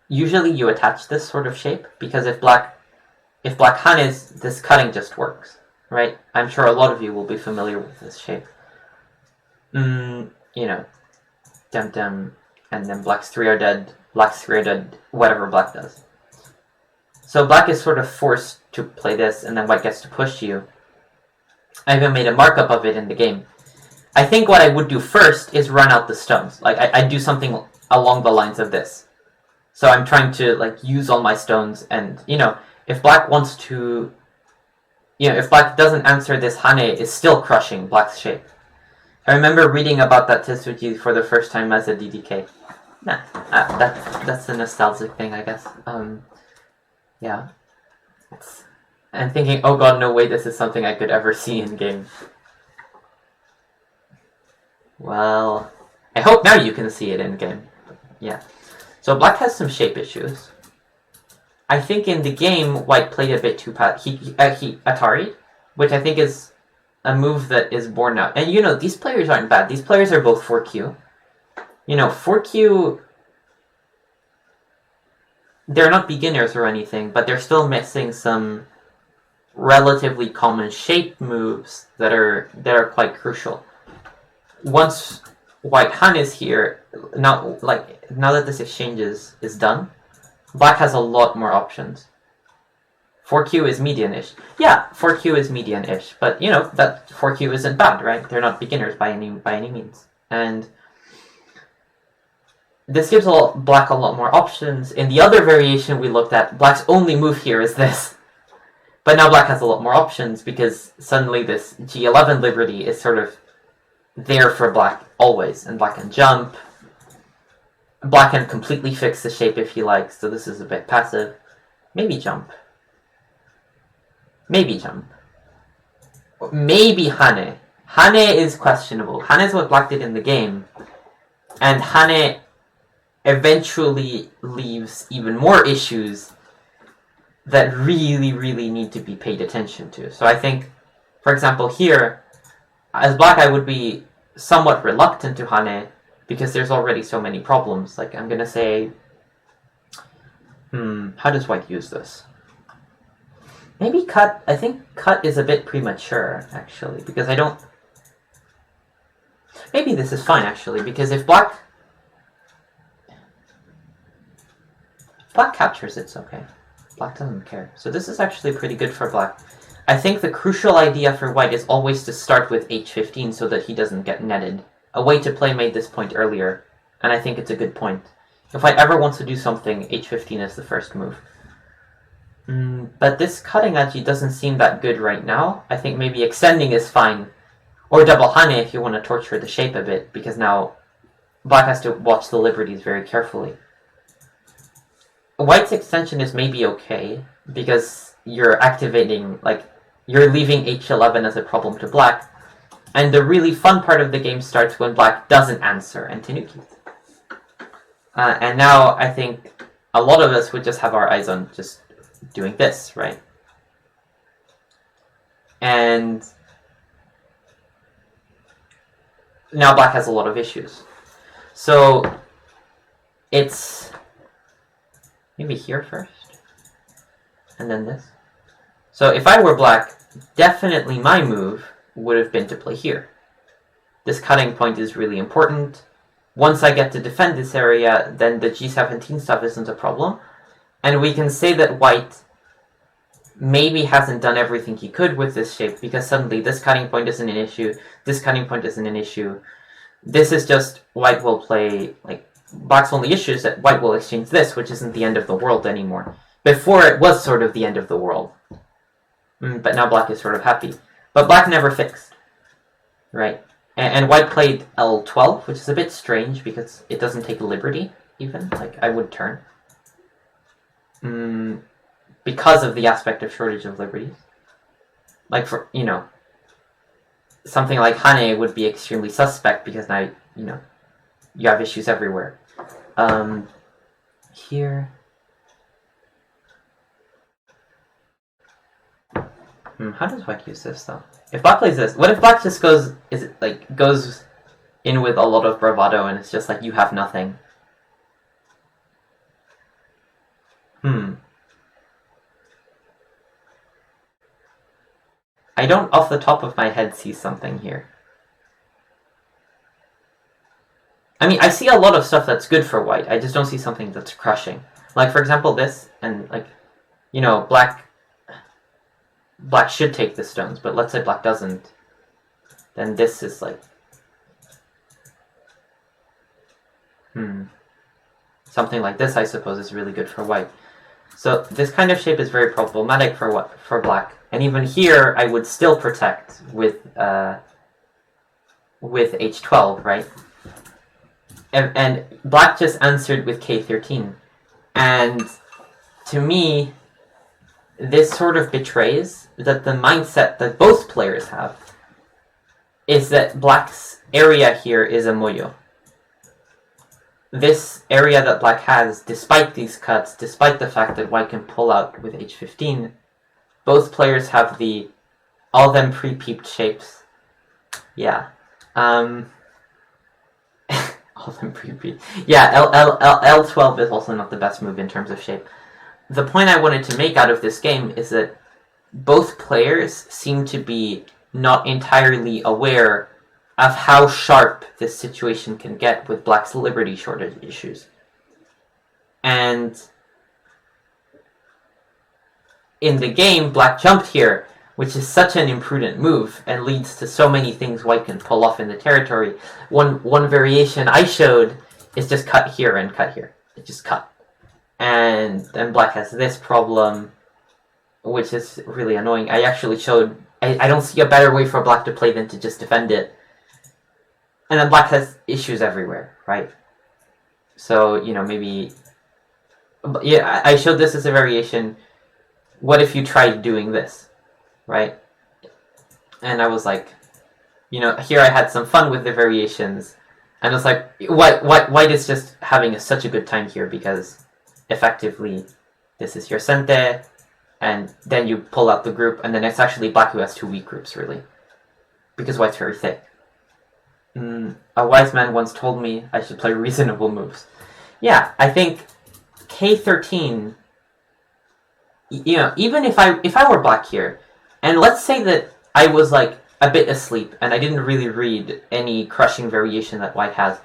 Usually you attach this sort of shape, because if Black Han is, this cutting just works, right? I'm sure a lot of you will be familiar with this shape. You know, Dem, and then Black's 3 are dead, whatever Black does. So Black is sort of forced to play this, and then White gets to push you. I even made a markup of it in the game. I think what I would do first is run out the stones. Like, I'd do something along the lines of this. So I'm trying to, like, use all my stones, and, you know, if Black wants to... You know, if Black doesn't answer this, Hane is still crushing Black's shape. I remember reading about that Tetsuji for the first time as a DDK. Nah, that's a nostalgic thing, I guess. Yeah. and thinking, oh god, no way, this is something I could ever see in game. Well, I hope now you can see it in game. Yeah. So black has some shape issues. I think in the game, white played a bit too he Atari, which I think is a move that is born out. And these players aren't bad. These players are both 4Q. 4Q, they're not beginners or anything, but they're still missing some relatively common shape moves that are quite crucial. Once white Han is here, now that this exchange is done, black has a lot more options. 4Q is median-ish. Yeah, 4Q is median-ish, but that 4Q isn't bad, right? They're not beginners by any means. And this gives black a lot more options. In the other variation we looked at, black's only move here is this. But now black has a lot more options because suddenly this G11 liberty is sort of there for black always, and black can jump. Black can completely fix the shape if he likes, so this is a bit passive. Maybe jump. Maybe jump. Maybe Hane. Hane is questionable. Hane is what black did in the game, and Hane eventually leaves even more issues that really, really need to be paid attention to. So I think, for example, here, as black, I would be somewhat reluctant to Hane because there's already so many problems. Like, I'm gonna say, how does white use this? Maybe cut. I think cut is a bit premature, actually, because I don't... Maybe this is fine, actually, because if black captures, it's okay. Black doesn't care. So this is actually pretty good for black. I think the crucial idea for white is always to start with h15 so that he doesn't get netted. A way to play made this point earlier, and I think it's a good point. If white ever wants to do something, h15 is the first move. But this cutting edge doesn't seem that good right now. I think maybe extending is fine. Or double Hane if you want to torture the shape a bit, because now black has to watch the liberties very carefully. White's extension is maybe okay, because you're activating, you're leaving h11 as a problem to black, and the really fun part of the game starts when black doesn't answer and Tanuki. And now I think a lot of us would just have our eyes on just doing this, right? And now black has a lot of issues. So it's maybe here first, and then this. So if I were black, definitely my move would have been to play here. This cutting point is really important. Once I get to defend this area, then the G17 stuff isn't a problem. And we can say that white maybe hasn't done everything he could with this shape, because suddenly this cutting point isn't an issue, this cutting point isn't an issue. This is just white will play, black's only issue is that white will exchange this, which isn't the end of the world anymore. Before it was sort of the end of the world. But now black is sort of happy. But black never fixed. Right? And white played L12, which is a bit strange because it doesn't take liberty, even. I would turn. Because of the aspect of shortage of liberties. Something like Hane would be extremely suspect because now, you have issues everywhere. Here. How does white use this, though? If black plays this, what if black just goes in with a lot of bravado and it's just you have nothing? I don't, off the top of my head, see something here. I mean, I see a lot of stuff that's good for white. I just don't see something that's crushing. For example, this, and, black should take the stones, but let's say black doesn't. Then this is, something like this, I suppose, is really good for white. So this kind of shape is very problematic for black. And even here, I would still protect with h12, right? And black just answered with k13. And to me, this sort of betrays that the mindset that both players have is that black's area here is a moyo. This area that black has, despite these cuts, despite the fact that white can pull out with h15, both players have all them pre-peeped shapes. Yeah. All them pre-peeped. Yeah, L12 is also not the best move in terms of shape. The point I wanted to make out of this game is that both players seem to be not entirely aware of how sharp this situation can get with black's liberty shortage issues. And in the game, black jumped here, which is such an imprudent move and leads to so many things white can pull off in the territory. One variation I showed is just cut here and cut here. It just cut. And then black has this problem, which is really annoying. I actually showed... I don't see a better way for black to play than to just defend it. And then black has issues everywhere, right? So, maybe... Yeah, I showed this as a variation. What if you tried doing this, right? And I was like, here I had some fun with the variations. And it's like, white is just having such a good time here because effectively this is your sente, and then you pull out the group, and then it's actually black who has two weak groups, really. Because white's very thick. A wise man once told me I should play reasonable moves. Yeah, I think K13, even if I were black here, and let's say that I was like a bit asleep and I didn't really read any crushing variation that white has,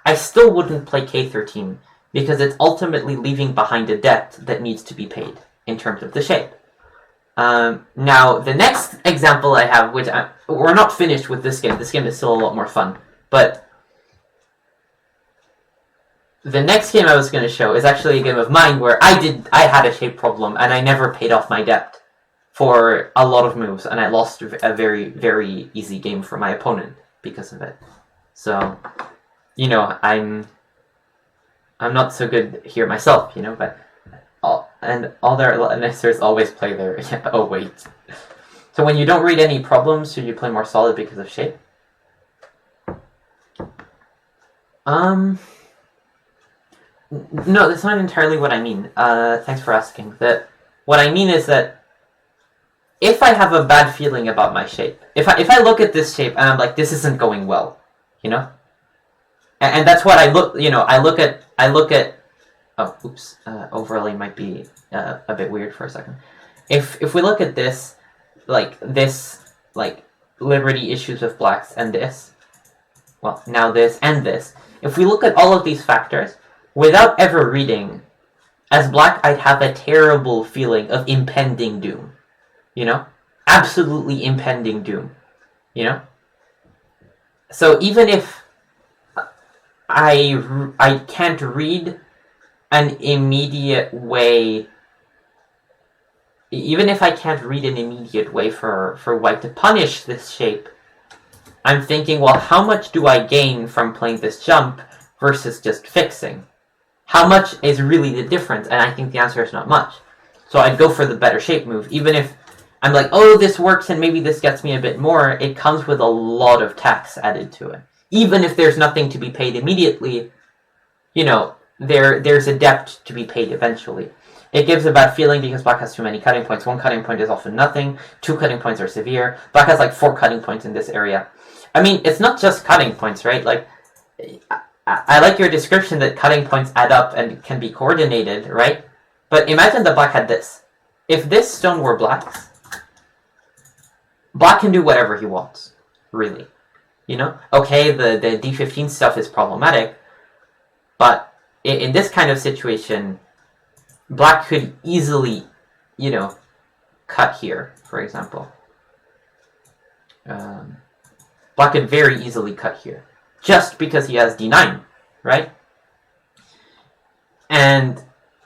I still wouldn't play K13 because it's ultimately leaving behind a debt that needs to be paid in terms of the shape. Now, the next example I have, which we're not finished with this game. This game is still a lot more fun. But the next game I was going to show is actually a game of mine where I had a shape problem and I never paid off my debt for a lot of moves, and I lost a very, very easy game for my opponent because of it. So, I'm not so good here myself, but all their nesters always play their... Oh, wait. So when you don't read any problems, should you play more solid because of shape? No, that's not entirely what I mean. Thanks for asking. What I mean is that if I have a bad feeling about my shape, if I look at this shape and I'm like, this isn't going well, and that's what I look, I look at, oh, oops, overlay might be a bit weird for a second. If we look at this, liberty issues with blacks and this, well, now this and this, if we look at all of these factors, without ever reading, as black, I'd have a terrible feeling of impending doom. Absolutely impending doom. So even if I can't read an immediate way, even if I can't read an immediate way for white to punish this shape, I'm thinking, well, how much do I gain from playing this jump versus just fixing? How much is really the difference? And I think the answer is not much. So I'd go for the better shape move. Even if I'm like, oh, this works and maybe this gets me a bit more, it comes with a lot of tax added to it. Even if there's nothing to be paid immediately, there's a debt to be paid eventually. It gives a bad feeling because black has too many cutting points. One cutting point is often nothing. 2 cutting points are severe. Black has like 4 cutting points in this area. I mean, it's not just cutting points, right? Like, I like your description that cutting points add up and can be coordinated, right? But imagine that black had this. If this stone were black's, black can do whatever he wants, really. Okay, the D15 stuff is problematic, but in this kind of situation, black could easily, cut here, for example. Black could very easily cut here, just because he has D9, right? And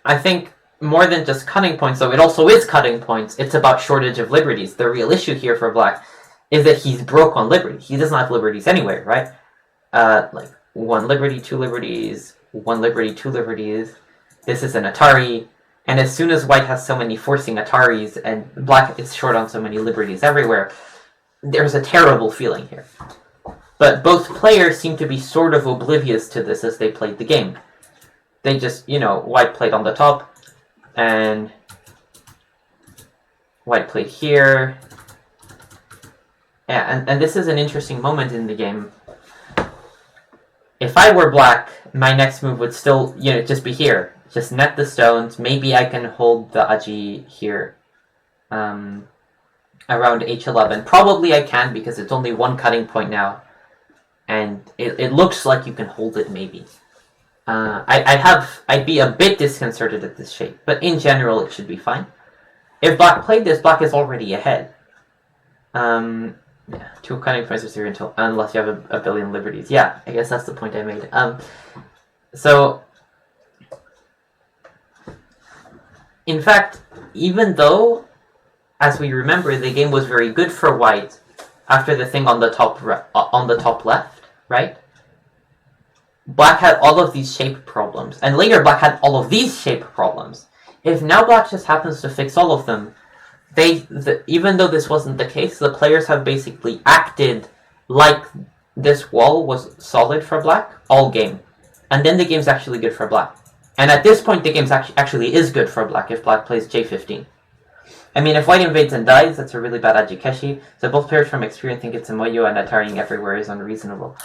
I think more than just cutting points, though it also is cutting points, it's about shortage of liberties. The real issue here for black is that he's broke on liberty. He doesn't have liberties anywhere, right? Like 1 liberty, 2 liberties, 1 liberty, 2 liberties. This is an Atari. And as soon as white has so many forcing Ataris and black is short on so many liberties everywhere, there's a terrible feeling here. But both players seem to be sort of oblivious to this as they played the game. They just, white played on the top, and white played here. Yeah, and this is an interesting moment in the game. If I were black, my next move would still, just be here. Just net the stones. Maybe I can hold the Aji here. Around h11. Probably I can because it's only one cutting point now. And it looks like you can hold it maybe. I'd be a bit disconcerted at this shape. But in general, it should be fine. If black played this, black is already ahead. Yeah, 2 cutting points is here unless you have a billion liberties. Yeah, I guess that's the point I made. So, in fact, even though, as we remember, the game was very good for white after the thing on the top left, right? Black had all of these shape problems, and later black had all of these shape problems. If now black just happens to fix all of them, even though this wasn't the case, the players have basically acted like this wall was solid for black all game. And then the game's actually good for black. And at this point, the game actually is good for black if black plays J15. I mean, if white invades and dies, that's a really bad Ajikeshi. So both players from experience think it's a Moyo and Ataring everywhere is unreasonable.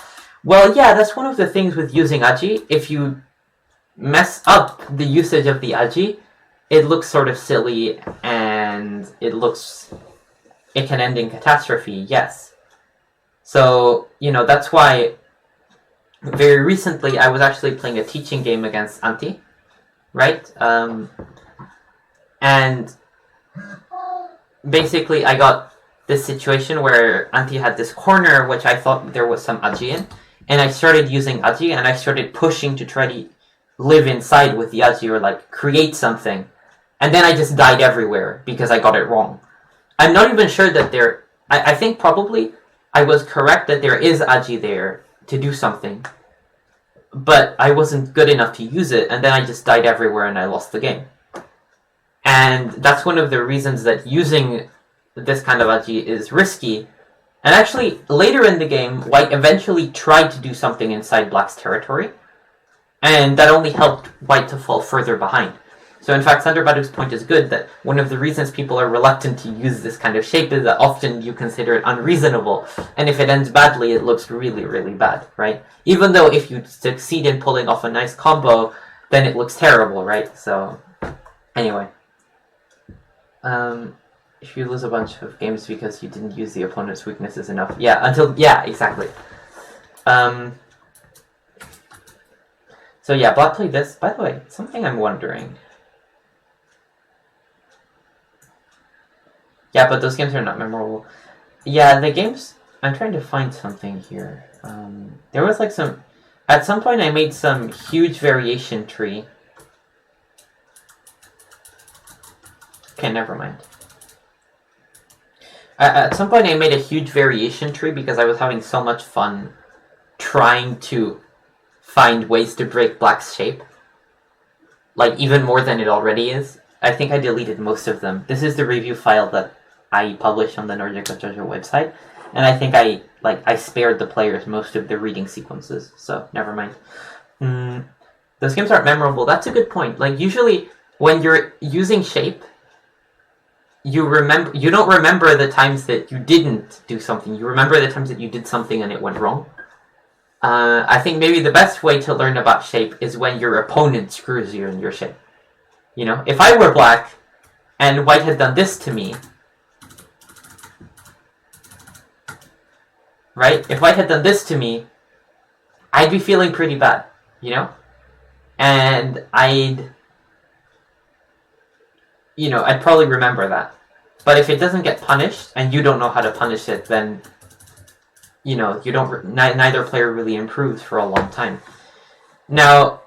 Well, yeah, that's one of the things with using Aji. If you mess up the usage of the Aji, it looks sort of silly, and it can end in catastrophe, yes. So, that's why very recently I was actually playing a teaching game against Antti, right? And basically I got this situation where Antti had this corner which I thought there was some Aji in, and I started using Aji, and I started pushing to try to live inside with the Aji or create something. And then I just died everywhere because I got it wrong. I'm not even sure that I think probably I was correct that there is Aji there to do something. But I wasn't good enough to use it, and then I just died everywhere and I lost the game. And that's one of the reasons that using this kind of Aji is risky. And actually, later in the game, white eventually tried to do something inside black's territory. And that only helped white to fall further behind. So in fact, Sander Baduk's point is good, that one of the reasons people are reluctant to use this kind of shape is that often you consider it unreasonable, and if it ends badly, it looks really, really bad, right? Even though if you succeed in pulling off a nice combo, then it looks terrible, right? So, anyway. If you lose a bunch of games because you didn't use the opponent's weaknesses enough. Yeah, exactly. So yeah, black played this. By the way, something I'm wondering. Yeah, but those games are not memorable. Yeah, the games... I'm trying to find something here. There was some... At some point I made some huge variation tree. Okay, never mind. At some point I made a huge variation tree because I was having so much fun trying to find ways to break black's shape. Even more than it already is. I think I deleted most of them. This is the review file that I published on the Nordic of Jojo website, and I think I spared the players most of the reading sequences, so never mind. Those games aren't memorable. That's a good point. Usually when you're using shape, you don't remember the times that you didn't do something. You remember the times that you did something and it went wrong. I think maybe the best way to learn about shape is when your opponent screws you in your shape. If I were black and white had done this to me, right? If white had done this to me, I'd be feeling pretty bad, And I'd probably remember that. But if it doesn't get punished, and you don't know how to punish it, then, neither player really improves for a long time. Now,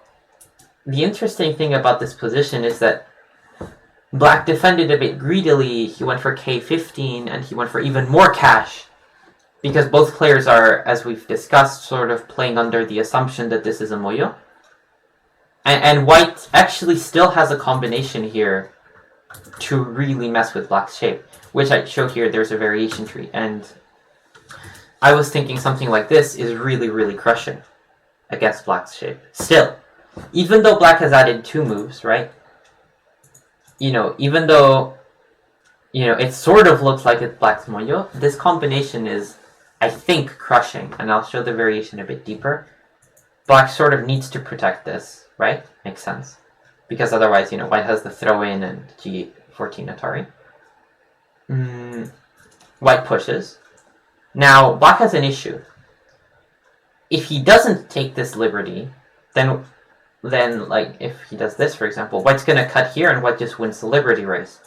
the interesting thing about this position is that black defended a bit greedily. He went for K15, and he went for even more cash, because both players are, as we've discussed, sort of playing under the assumption that this is a Moyo. And white actually still has a combination here to really mess with black's shape, which I show here. There's a variation tree, and I was thinking something like this is really, really crushing against black's shape. Still, even though black has added 2 moves, right? Even though, it sort of looks like it's black's moyo, this combination is, I think, crushing, and I'll show the variation a bit deeper. Black sort of needs to protect this, right? Makes sense. Because otherwise, white has the throw-in and G14 Atari. White pushes. Now, black has an issue. If he doesn't take this liberty, then like, if he does this, for example, white's going to cut here and white just wins the liberty race.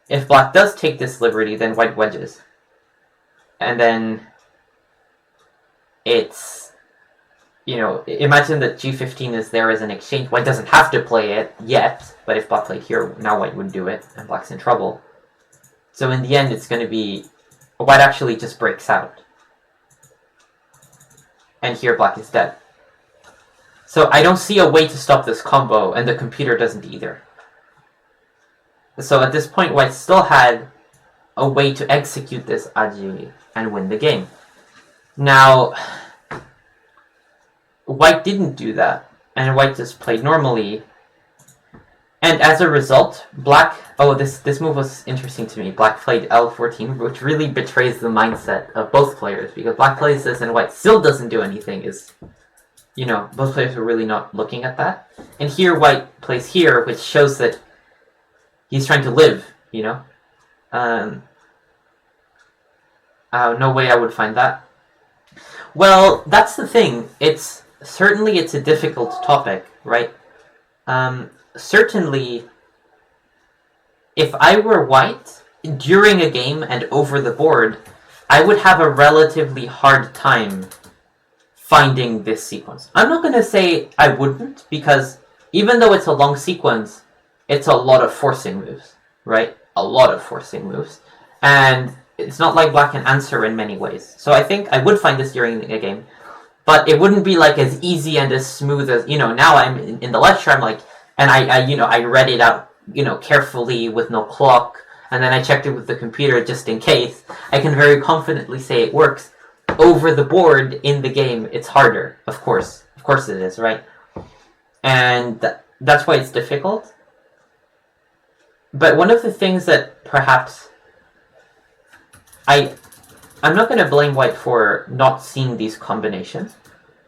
If black does take this liberty, then white wedges. And then it's, imagine that G15 is there as an exchange. White doesn't have to play it yet, but if black played here, now white would do it, and black's in trouble. So in the end, it's going to be, white actually just breaks out. And here black is dead. So I don't see a way to stop this combo, and the computer doesn't either. So at this point, white still had a way to execute this aji and win the game. Now, white didn't do that, and white just played normally. And as a result, black... Oh, this move was interesting to me. Black played L14, which really betrays the mindset of both players, because black plays this and white still doesn't do anything. Both players are really not looking at that. And here, white plays here, which shows that he's trying to live, no way I would find that. Well, that's the thing. It's a difficult topic, right? Certainly, if I were white, during a game and over the board, I would have a relatively hard time finding this sequence. I'm not going to say I wouldn't, because even though it's a long sequence, it's a lot of forcing moves, right? A lot of forcing moves. And it's not like black can answer in many ways. So I think I would find this during a game, but it wouldn't be like as easy and as smooth as, now I'm in the lecture, I'm like, and I read it out, carefully with no clock, and then I checked it with the computer just in case. I can very confidently say it works. Over the board in the game, it's harder, of course. Of course it is, right? And that's why it's difficult. But one of the things that perhaps I'm not going to blame white for not seeing these combinations,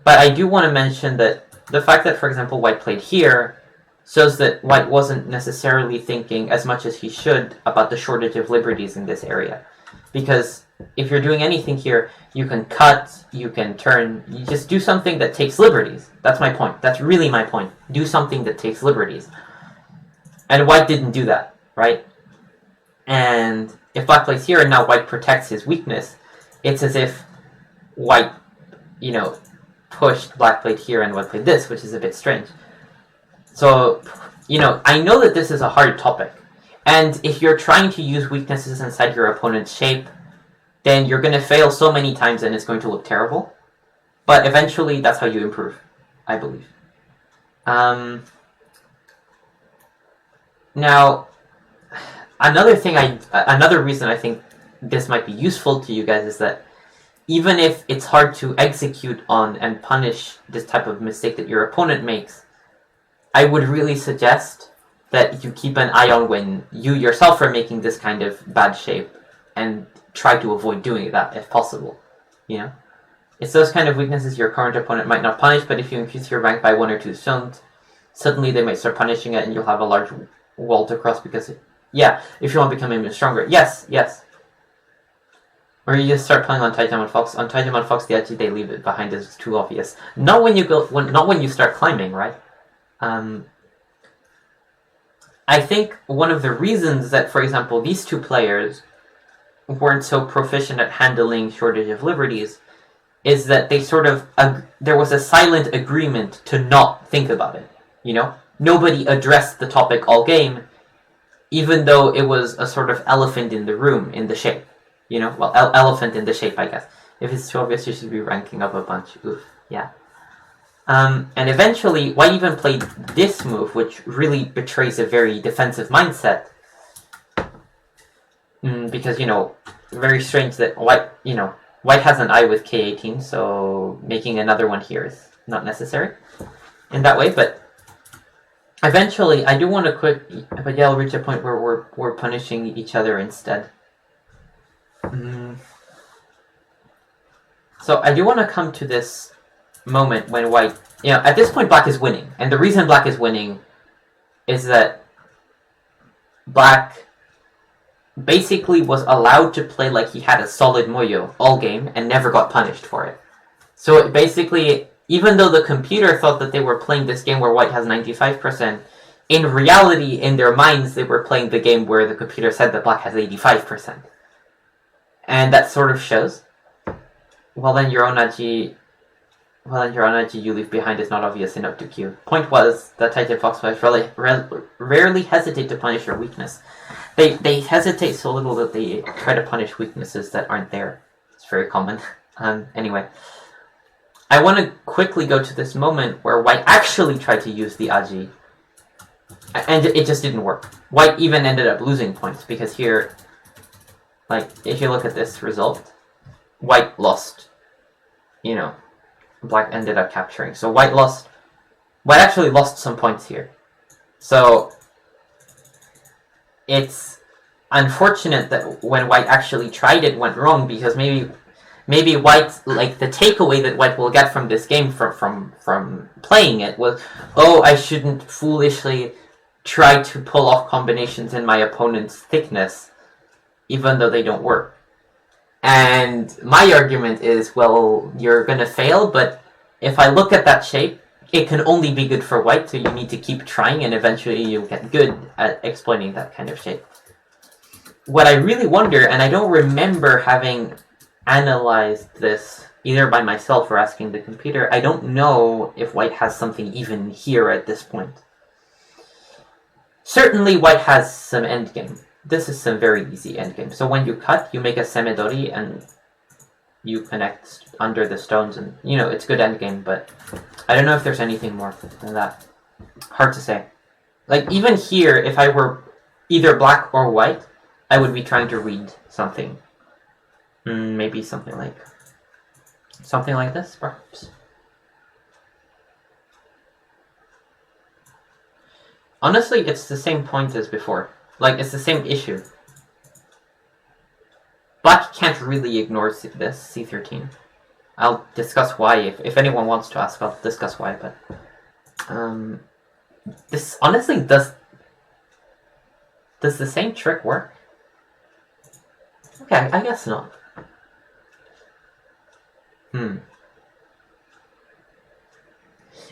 but I do want to mention that the fact that, for example, white played here shows that white wasn't necessarily thinking as much as he should about the shortage of liberties in this area. Because if you're doing anything here, you can cut, you can turn, you just do something that takes liberties. That's my point. That's really my point. Do something that takes liberties. And white didn't do that, right? And if black plays here and now white protects his weakness, it's as if white, pushed, black played here and white played this, which is a bit strange. So, I know that this is a hard topic. And if you're trying to use weaknesses inside your opponent's shape, then you're going to fail so many times and it's going to look terrible. But eventually, that's how you improve, I believe. Now, another reason I think this might be useful to you guys is that even if it's hard to execute on and punish this type of mistake that your opponent makes, I would really suggest that you keep an eye on when you yourself are making this kind of bad shape and try to avoid doing that if possible. It's those kind of weaknesses your current opponent might not punish, but if you increase your rank by 1 or 2 stones, suddenly they might start punishing it and you'll have a large wall to cross because, if you want to become even stronger. Yes. Or you just start playing on Taijamon Fox. On Taijamon Fox, the edge they leave it behind is too obvious. Not when you start climbing, right? I think one of the reasons that, for example, these two players weren't so proficient at handling shortage of liberties is that they there was a silent agreement to not think about it, Nobody addressed the topic all game, even though it was a sort of elephant in the room, in the shape, elephant in the shape, I guess. If it's too obvious, you should be ranking up a bunch. Oof, yeah. And eventually, white even played this move, which really betrays a very defensive mindset. Because, very strange that white has an eye with K18, so making another one here is not necessary in that way. But eventually, I do want to but yeah, I'll reach a point where we're punishing each other instead. So I do want to come to this moment when white, at this point black is winning. And the reason black is winning is that black basically was allowed to play like he had a solid moyo all game and never got punished for it. So it basically, even though the computer thought that they were playing this game where white has 95%, in reality, in their minds, they were playing the game where the computer said that black has 85%. And that sort of shows. Well then your onaji you leave behind is not obvious enough to queue. Point was that Titan Fox players rarely hesitate to punish your weakness. They hesitate so little that they try to punish weaknesses that aren't there. It's very common. Anyway. I want to quickly go to this moment where white actually tried to use the Aji. And it just didn't work. White even ended up losing points because here, if you look at this result, white lost. Black ended up capturing. So white actually lost some points here. So it's unfortunate that when white actually tried it went wrong, because maybe white, the takeaway that white will get from this game from playing it was, oh, I shouldn't foolishly try to pull off combinations in my opponent's thickness, even though they don't work. And my argument is, well, you're going to fail, but if I look at that shape, it can only be good for white, so you need to keep trying, and eventually you'll get good at exploiting that kind of shape. What I really wonder, and I don't remember having analyzed this either by myself or asking the computer, I don't know if white has something even here at this point. Certainly white has some endgame. This is some very easy endgame. So when you cut, you make a semidori and you connect under the stones, and it's good endgame, but I don't know if there's anything more than that. Hard to say. Even here, if I were either black or white, I would be trying to read something. Maybe something like this, perhaps. Honestly, it's the same point as before. It's the same issue. Black can't really ignore this, C13. I'll discuss why. If anyone wants to ask, I'll discuss why, but... this honestly does the same trick work? Okay, I guess not.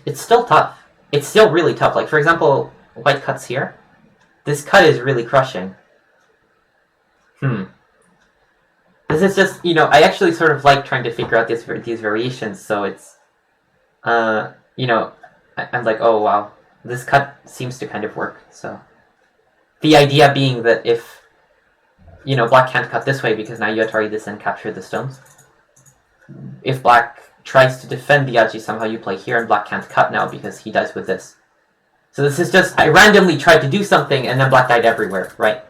It's still tough. It's still really tough. For example, white cuts here. This cut is really crushing. This is just, I actually sort of like trying to figure out these variations, so it's, I'm like, oh wow, this cut seems to kind of work, so. The idea being that if, black can't cut this way because now you atari this and capture the stones. If black tries to defend the Aji, somehow you play here and black can't cut now because he dies with this. So this is just, I randomly tried to do something and then black died everywhere, right?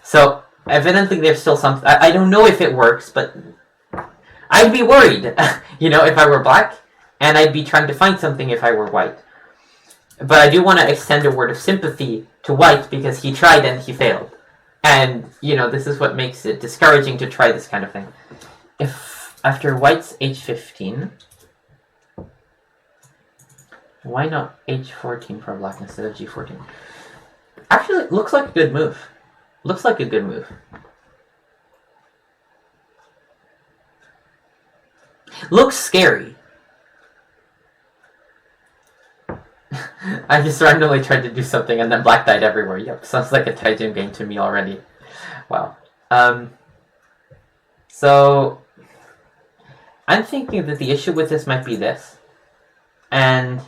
So, evidently there's still something, I don't know if it works, but I'd be worried, if I were black, and I'd be trying to find something if I were white. But I do want to extend a word of sympathy to white because he tried and he failed. And, this is what makes it discouraging to try this kind of thing. If, after white's h15... why not h14 for black instead of g14? Actually, it looks like a good move. Looks like a good move. Looks scary. I just randomly tried to do something and then black died everywhere. Yep, sounds like a Taijin game to me already. Wow. So, I'm thinking that the issue with this might be this. And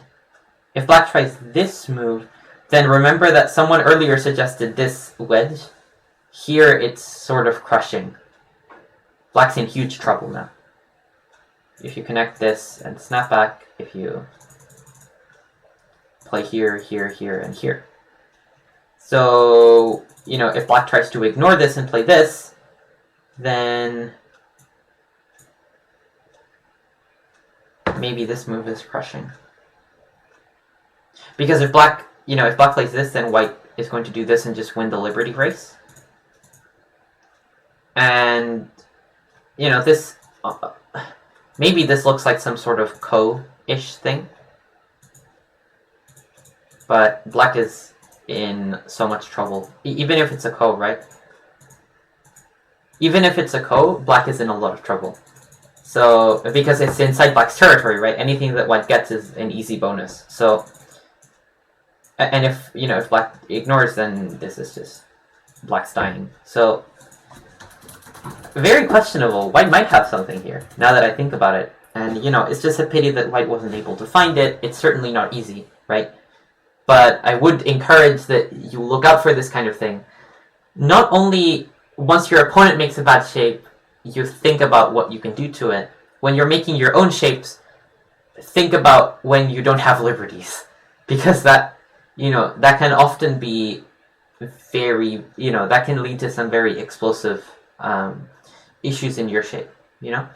if black tries this move, then remember that someone earlier suggested this wedge. Here it's sort of crushing. Black's in huge trouble now. If you connect this and snap back, if you play here, here, here, and here. So, you know, if black tries to ignore this and play this, then maybe this move is crushing. Because if black, you know, if black plays this, then white is going to do this and just win the liberty race. And, you know, this, maybe this looks like some sort of ko-ish thing. But black is in so much trouble. Even if it's a ko, right? Even if it's a ko, black is in a lot of trouble. So, because it's inside black's territory, right? Anything that white gets is an easy bonus. So, and if, you know, if black ignores, then this is just black's dying. So, very questionable. White might have something here, now that I think about it. And, you know, it's just a pity that white wasn't able to find it. It's certainly not easy, right? But I would encourage that you look out for this kind of thing. Not only once your opponent makes a bad shape, you think about what you can do to it. When you're making your own shapes, think about when you don't have liberties. Because that, you know, that can often be very, you know, that can lead to some very explosive issues in your shape, you know?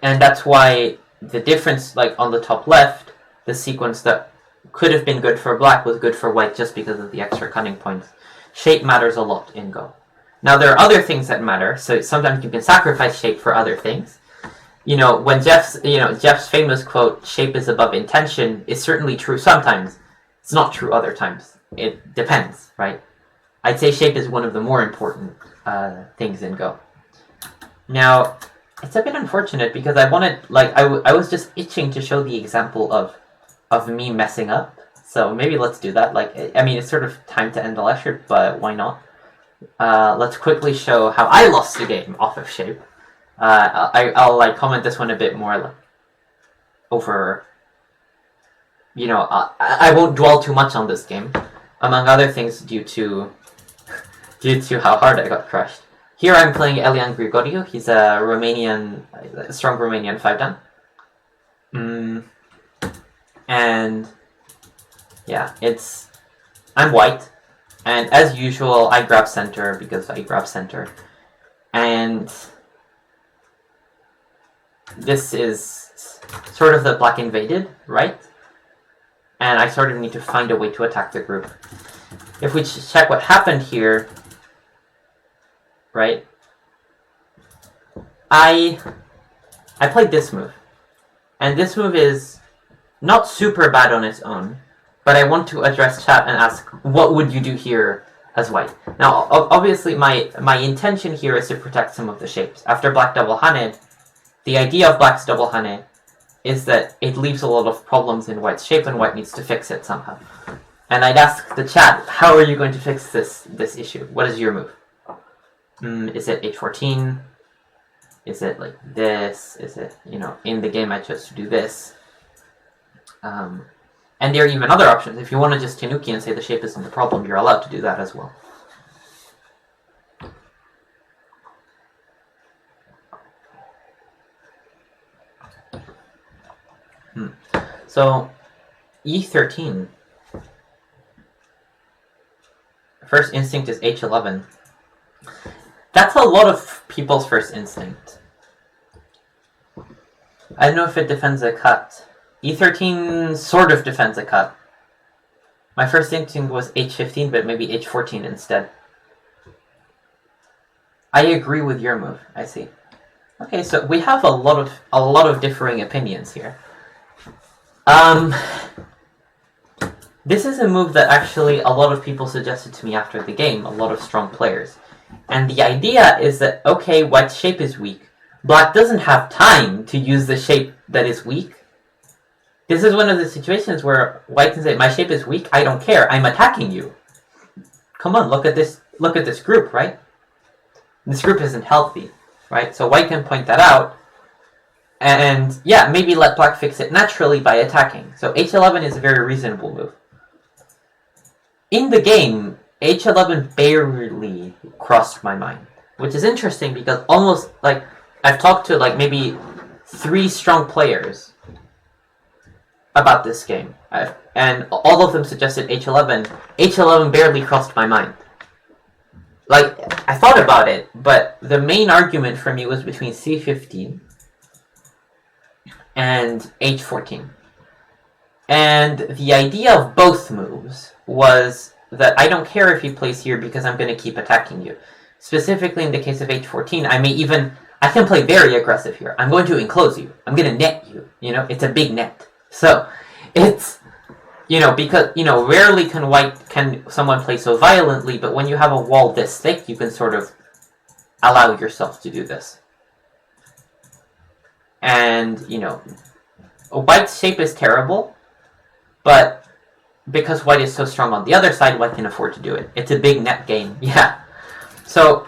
And that's why the difference, like on the top left, the sequence that could have been good for black was good for white just because of the extra cunning points. Shape matters a lot in Go. Now there are other things that matter, so sometimes you can sacrifice shape for other things. You know, when Jeff's famous quote, "Shape is above intention," is certainly true sometimes. It's not true other times. It depends, right? I'd say shape is one of the more important things in Go. Now, it's a bit unfortunate because I wanted, like, I was just itching to show the example of me messing up. So maybe let's do that. Like, I mean, it's sort of time to end the lecture, but why not? Let's quickly show how I lost the game off of shape. I'll like comment this one a bit more like, over, you know, I won't dwell too much on this game, among other things due to how hard I got crushed. Here I'm playing Elian Grigoriu. He's a strong Romanian 5-dan. And yeah, I'm white. And as usual, I grab center because I grab center. And this is sort of the black invaded, right? And I sort of need to find a way to attack the group. If we check what happened here, right? I played this move. And this move is not super bad on its own, but I want to address chat and ask, what would you do here as white? Now, obviously, my intention here is to protect some of the shapes. After black double hane, the idea of black's double hane is that it leaves a lot of problems in white's shape and white needs to fix it somehow. And I'd ask the chat, how are you going to fix this issue? What is your move? Is it h14? Is it like this? Is it, you know, in the game I chose to do this? And there are even other options. If you want to just Tanuki and say the shape isn't the problem, you're allowed to do that as well. So, E13. First instinct is H11. That's a lot of people's first instinct. I don't know if it defends a cut. E13 sort of defends a cut. My first instinct was H15, but maybe H14 instead. I agree with your move, I see. Okay, so we have a lot of differing opinions here. This is a move that actually a lot of people suggested to me after the game, a lot of strong players. And the idea is that, okay, white's shape is weak. Black doesn't have time to use the shape that is weak. This is one of the situations where white can say, my shape is weak, I don't care, I'm attacking you. Come on, look at this group, right? This group isn't healthy, right? So white can point that out, and yeah, maybe let black fix it naturally by attacking. So H11 is a very reasonable move. In the game, H11 barely crossed my mind, which is interesting because almost, like, I've talked to, like, maybe 3 strong players about this game, and all of them suggested h11. H11 barely crossed my mind. Like, I thought about it, but the main argument for me was between c15 and h14. And the idea of both moves was that I don't care if you place here because I'm going to keep attacking you. Specifically in the case of h14, I can play very aggressive here. I'm going to enclose you. I'm going to net you. It's a big net. So, it's, because, rarely can someone play so violently, but when you have a wall this thick, you can sort of allow yourself to do this. And, white's shape is terrible, but because white is so strong on the other side, white can afford to do it. It's a big net gain, yeah. So,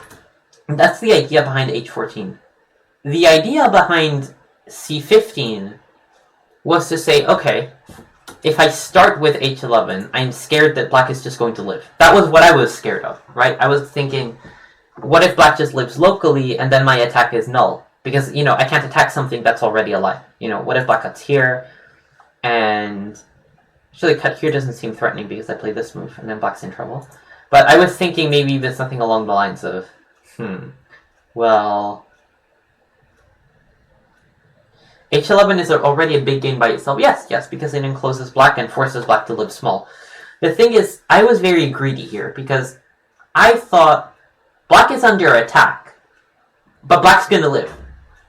that's the idea behind h14. The idea behind c15 was to say, okay, if I start with h11, I'm scared that black is just going to live. That was what I was scared of, right? I was thinking, what if black just lives locally and then my attack is null? Because, I can't attack something that's already alive. What if black cuts here and... Actually, cut here doesn't seem threatening because I play this move and then black's in trouble. But I was thinking maybe there's something along the lines of, well... h11 is already a big game by itself. Yes, because it encloses black and forces black to live small. The thing is, I was very greedy here because I thought black is under attack, but black's gonna live,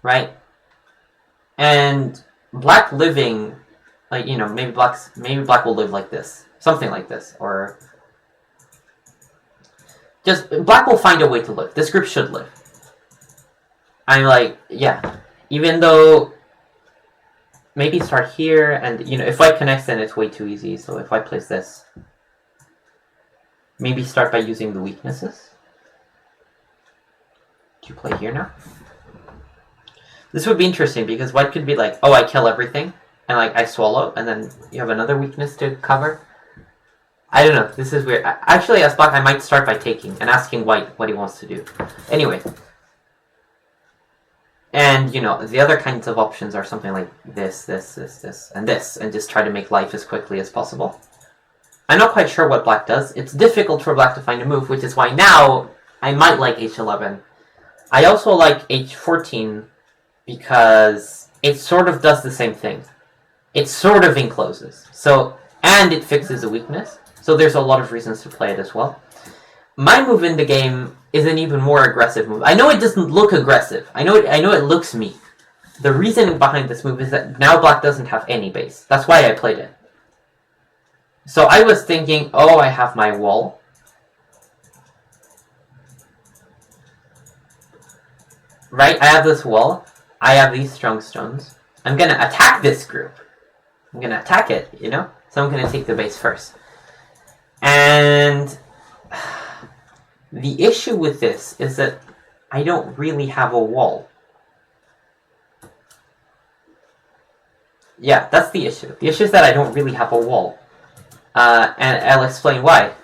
right? And black living, like, maybe black will live like this. Something like this, or... Just, black will find a way to live. This group should live. I'm like, yeah. Even though... Maybe start here, and, if white connects, then it's way too easy. So if white plays this... Maybe start by using the weaknesses. Do you play here now? This would be interesting, because white could be like, oh, I kill everything, and, like, I swallow, and then you have another weakness to cover. I don't know, this is weird. Actually, as black, I might start by taking, and asking white what he wants to do. Anyway. And, the other kinds of options are something like this, and this, and just try to make life as quickly as possible. I'm not quite sure what black does. It's difficult for black to find a move, which is why now I might like h11. I also like h14 because it sort of does the same thing. It sort of encloses. So, and it fixes a weakness. So there's a lot of reasons to play it as well. My move in the game is an even more aggressive move. I know it doesn't look aggressive. I know it looks mean. The reason behind this move is that now black doesn't have any base. That's why I played it. So I was thinking, oh, I have my wall. Right? I have this wall. I have these strong stones. I'm gonna attack this group. I'm gonna attack it, So I'm gonna take the base first. And... the issue with this is that I don't really have a wall. Yeah, that's the issue. The issue is that I don't really have a wall. And I'll explain why.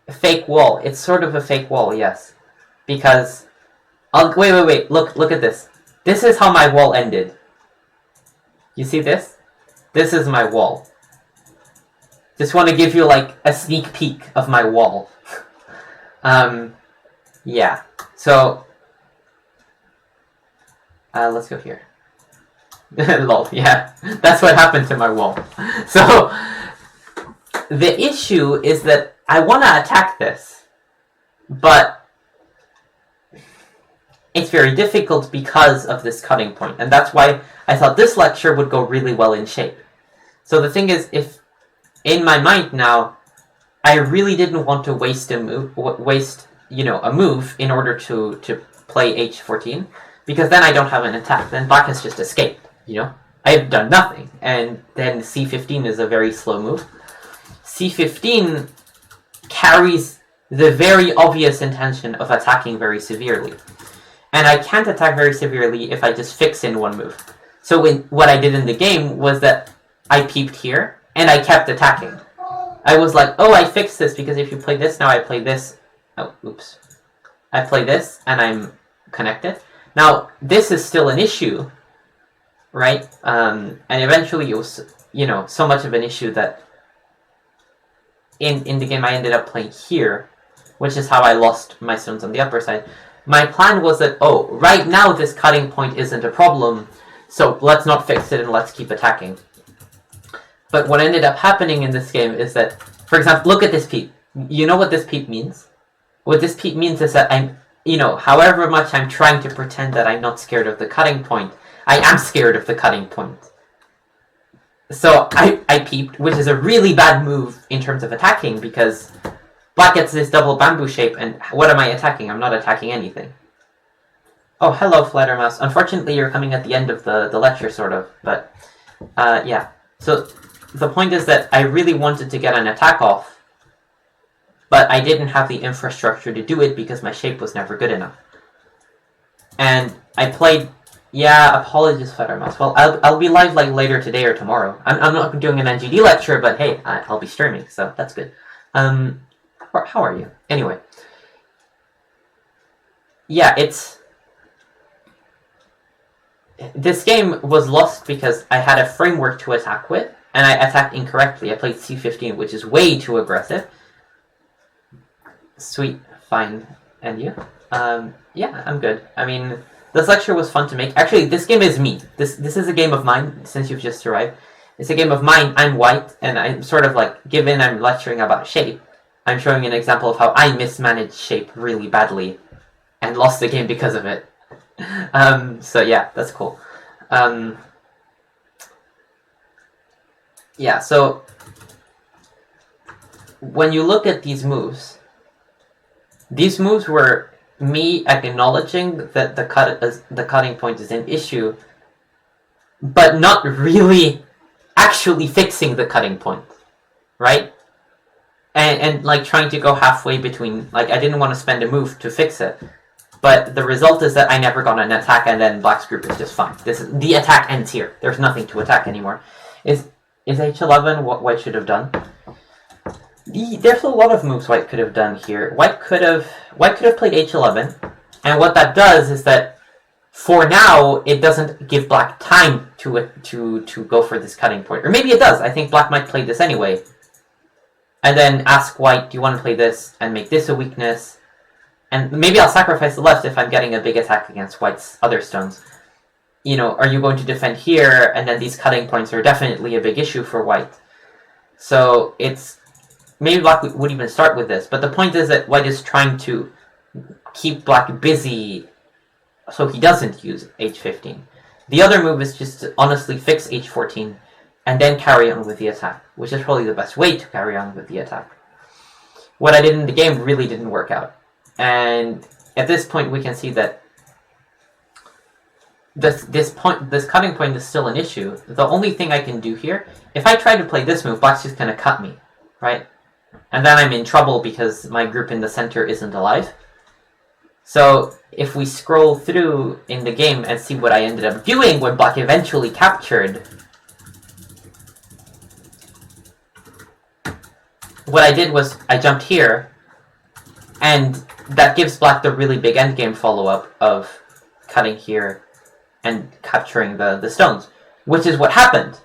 A fake wall. It's sort of a fake wall, yes. Because... wait. Look at this. This is how my wall ended. You see this? This is my wall. Just want to give you, like, a sneak peek of my wall. Yeah. So, let's go here. Lol, yeah. That's what happened to my wall. So, the issue is that I want to attack this, but it's very difficult because of this cutting point, and that's why I thought this lecture would go really well in shape. So the thing is, if in my mind now, I really didn't want to waste a move, a move in order to play h14, because then I don't have an attack. Then black has just escaped, I have done nothing, and then c15 is a very slow move. c15 carries the very obvious intention of attacking very severely. And I can't attack very severely if I just fix in one move. So what I did in the game was that I peeped here, and I kept attacking. I was like, oh, I fixed this, because if you play this, now I play this. Oh, oops. I play this, and I'm connected. Now, this is still an issue, right? And eventually it was, so much of an issue that in the game I ended up playing here, which is how I lost my stones on the upper side. My plan was that, right now this cutting point isn't a problem, so let's not fix it and let's keep attacking. But what ended up happening in this game is that, for example, look at this peep. You know what this peep means? What this peep means is that I'm, however much I'm trying to pretend that I'm not scared of the cutting point, I am scared of the cutting point. So I peeped, which is a really bad move in terms of attacking, because black gets this double bamboo shape, and what am I attacking? I'm not attacking anything. Oh, hello, Fluttermouse. Unfortunately, you're coming at the end of the lecture, sort of, but, yeah. So, the point is that I really wanted to get an attack off, but I didn't have the infrastructure to do it because my shape was never good enough. And I played... Yeah, apologies, Fluttermouse. Well, I'll be live, later today or tomorrow. I'm not doing an NGD lecture, but hey, I'll be streaming, so that's good. How are you? Anyway. Yeah, this game was lost because I had a framework to attack with, and I attacked incorrectly. I played C15, which is way too aggressive. Sweet, fine. And you? Yeah, I'm good. I mean, this lecture was fun to make. Actually, this game is me. This is a game of mine, since you've just arrived. It's a game of mine. I'm white, and I'm sort of like, given I'm lecturing about shape, I'm showing an example of how I mismanaged shape really badly, and lost the game because of it. So yeah, that's cool. Yeah, so when you look at these moves were me acknowledging that the cutting point is an issue, but not really actually fixing the cutting point, right? And like trying to go halfway between, like I didn't want to spend a move to fix it. But the result is that I never got an attack, and then black's group is just fine. The attack ends here. There's nothing to attack anymore. Is H11 what white should have done? There's a lot of moves white could have done here. White could have played H11, and what that does is that for now it doesn't give black time to go for this cutting point. Or maybe it does. I think black might play this anyway. And then ask white, do you want to play this and make this a weakness? And maybe I'll sacrifice the left if I'm getting a big attack against white's other stones. Are you going to defend here? And then these cutting points are definitely a big issue for white. So it's... Maybe black would even start with this. But the point is that white is trying to keep black busy so he doesn't use H15. The other move is just to honestly fix H14 and then carry on with the attack, which is probably the best way to carry on with the attack. What I did in the game really didn't work out. And at this point, we can see that this cutting point is still an issue. The only thing I can do here, if I try to play this move, black's just going to cut me, right? And then I'm in trouble because my group in the center isn't alive. So if we scroll through in the game and see what I ended up doing when black eventually captured, what I did was I jumped here, and that gives black the really big endgame follow-up of cutting here and capturing the stones, which is what happened,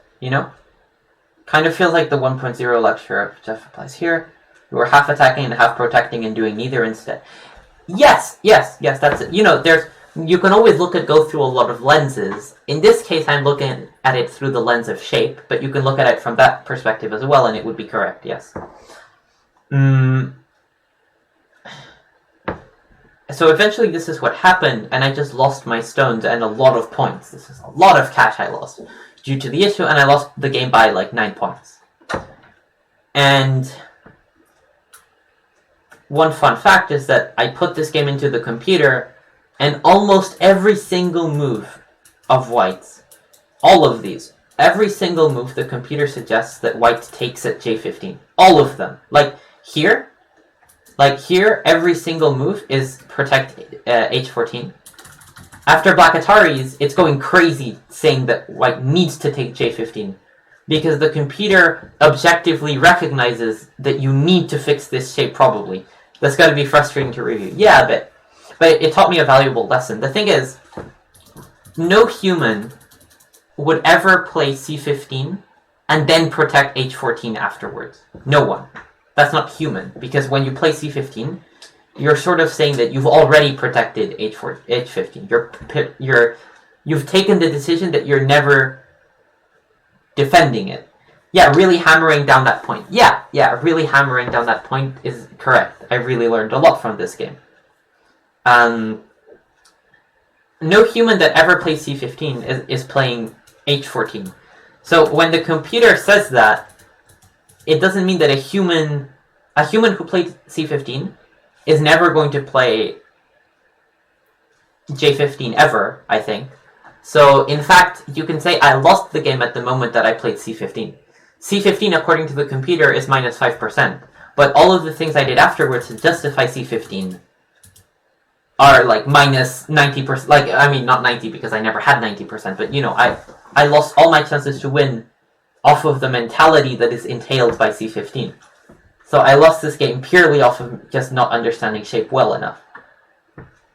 Kind of feels like the 1.0 lecture of Jeff applies here. You were half attacking and half protecting and doing neither instead. Yes, that's it. You can always go through a lot of lenses. In this case, I'm looking at it through the lens of shape, but you can look at it from that perspective as well, and it would be correct, yes. So eventually this is what happened, and I just lost my stones and a lot of points. This is a lot of cash I lost due to the issue, and I lost the game by like 9 points. And one fun fact is that I put this game into the computer, and almost every single move of white's, all of these, every single move the computer suggests that white takes at J15. All of them. Like here, every single move is protect H14. After Black Ataris, it's going crazy saying that white needs to take J15. Because the computer objectively recognizes that you need to fix this shape probably. That's got to be frustrating to review. Yeah, a bit. But it taught me a valuable lesson. The thing is, no human would ever play c15 and then protect h14 afterwards. No one. That's not human, because when you play c15, you're sort of saying that you've already protected h15. You've taken the decision that you're never defending it. Yeah, really hammering down that point. Yeah, really hammering down that point is correct. I really learned a lot from this game. No human that ever plays c15 is playing h14. So when the computer says that, it doesn't mean that a human who played c15 is never going to play j15 ever, I think. So, in fact, you can say I lost the game at the moment that I played c15. c15, according to the computer, is minus 5%. But all of the things I did afterwards to justify c15 are like minus 90%. Like, I mean, not 90 because I never had 90%, but, you know, I lost all my chances to win off of the mentality that is entailed by c15. So I lost this game purely off of just not understanding shape well enough.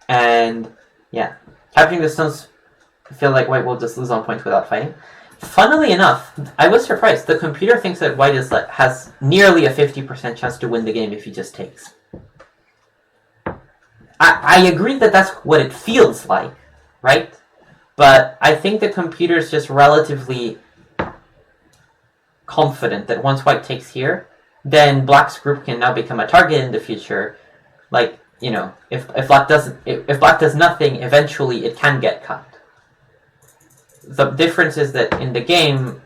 And, yeah. Capturing the stones, feel like white will just lose on points without fighting. Funnily enough, I was surprised. The computer thinks that white has nearly a 50% chance to win the game if he just takes. I agree that that's what it feels like, right? But I think the computer's just relatively confident that once white takes here, then black's group can now become a target in the future. Like, you know, if black does nothing, eventually it can get cut. The difference is that in the game,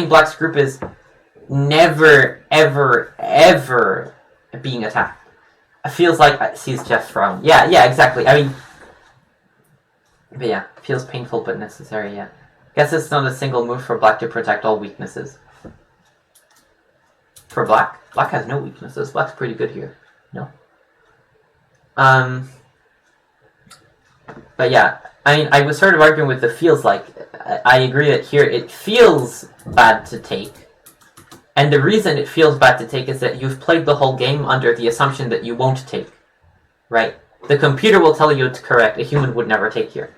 black's group is never, ever, ever being attacked. It feels like I sees Jeff's frown. Yeah, exactly. I mean, but yeah, it feels painful but necessary. Yeah, guess it's not a single move for black to protect all weaknesses. For black has no weaknesses. Black's pretty good here. No. But yeah, I mean, I was sort of arguing with the feels like. I agree that here it feels bad to take. And the reason it feels bad to take is that you've played the whole game under the assumption that you won't take. Right? The computer will tell you it's correct. A human would never take here.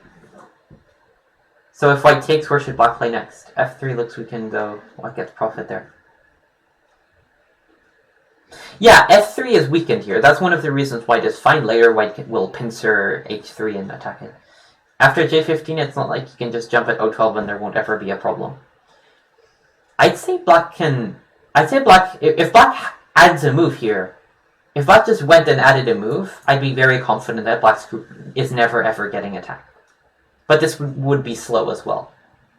So if white takes, where should black play next? F3 looks weakened, though. White gets profit there. Yeah, F3 is weakened here. That's one of the reasons white is fine. Later, white will pincer H3 and attack it. After J15, it's not like you can just jump at O12 and there won't ever be a problem. I'd say black, if black adds a move here, if black just went and added a move, I'd be very confident that black's group is never ever getting attacked. But this would be slow as well.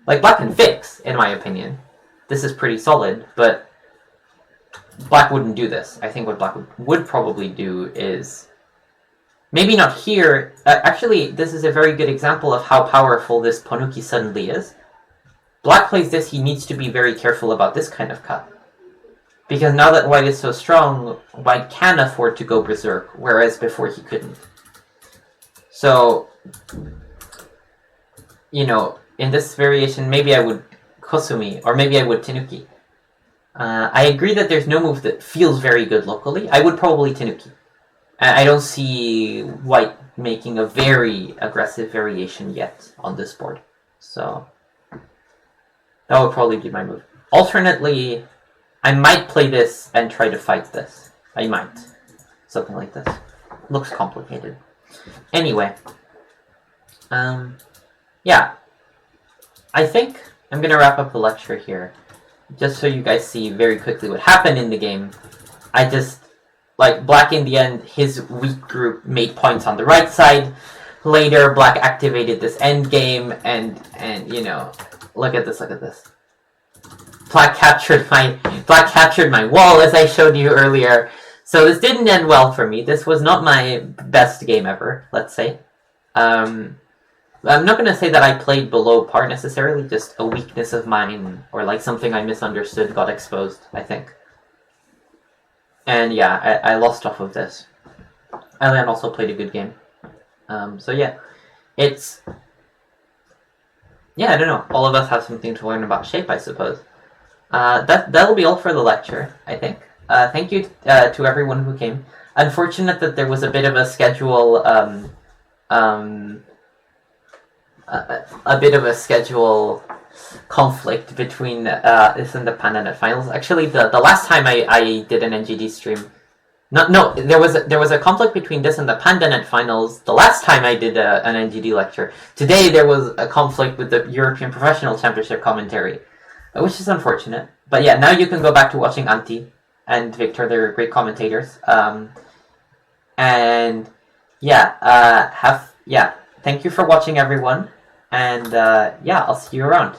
Like, black can fix, in my opinion. This is pretty solid, but black wouldn't do this. I think what black would probably do is, maybe not here. Actually, this is a very good example of how powerful this Ponuki suddenly is. Black plays this, he needs to be very careful about this kind of cut. Because now that white is so strong, white can afford to go berserk, whereas before he couldn't. So, you know, in this variation, maybe I would Kosumi, or maybe I would Tenuki. I agree that there's no move that feels very good locally. I would probably Tenuki. I don't see white making a very aggressive variation yet on this board. So that would probably be my move. Alternately, I might play this and try to fight this. I might. Something like this. Looks complicated. Anyway. Yeah. I think I'm going to wrap up the lecture here. Just so you guys see very quickly what happened in the game. I just, like, black in the end, his weak group made points on the right side. Later, black activated this end game, and you know, look at this. Black captured my wall, as I showed you earlier. So this didn't end well for me. This was not my best game ever, let's say. I'm not going to say that I played below par necessarily, just a weakness of mine, or like something I misunderstood got exposed, I think. And yeah, I lost off of this. Elian also played a good game. So yeah, it's... Yeah, I don't know. All of us have something to learn about shape, I suppose. That'll be all for the lecture, I think. Thank you to everyone who came. Unfortunate that there was a bit of a schedule... a bit of a schedule conflict between this and the Pandanet finals. Actually, the last time I did an NGD stream, no, there was a conflict between this and the Pandanet finals. The last time I did an NGD lecture. Today there was a conflict with the European Professional Championship commentary, which is unfortunate. But yeah, now you can go back to watching Antti and Victor. They're great commentators. And yeah, thank you for watching, everyone. And yeah, I'll see you around.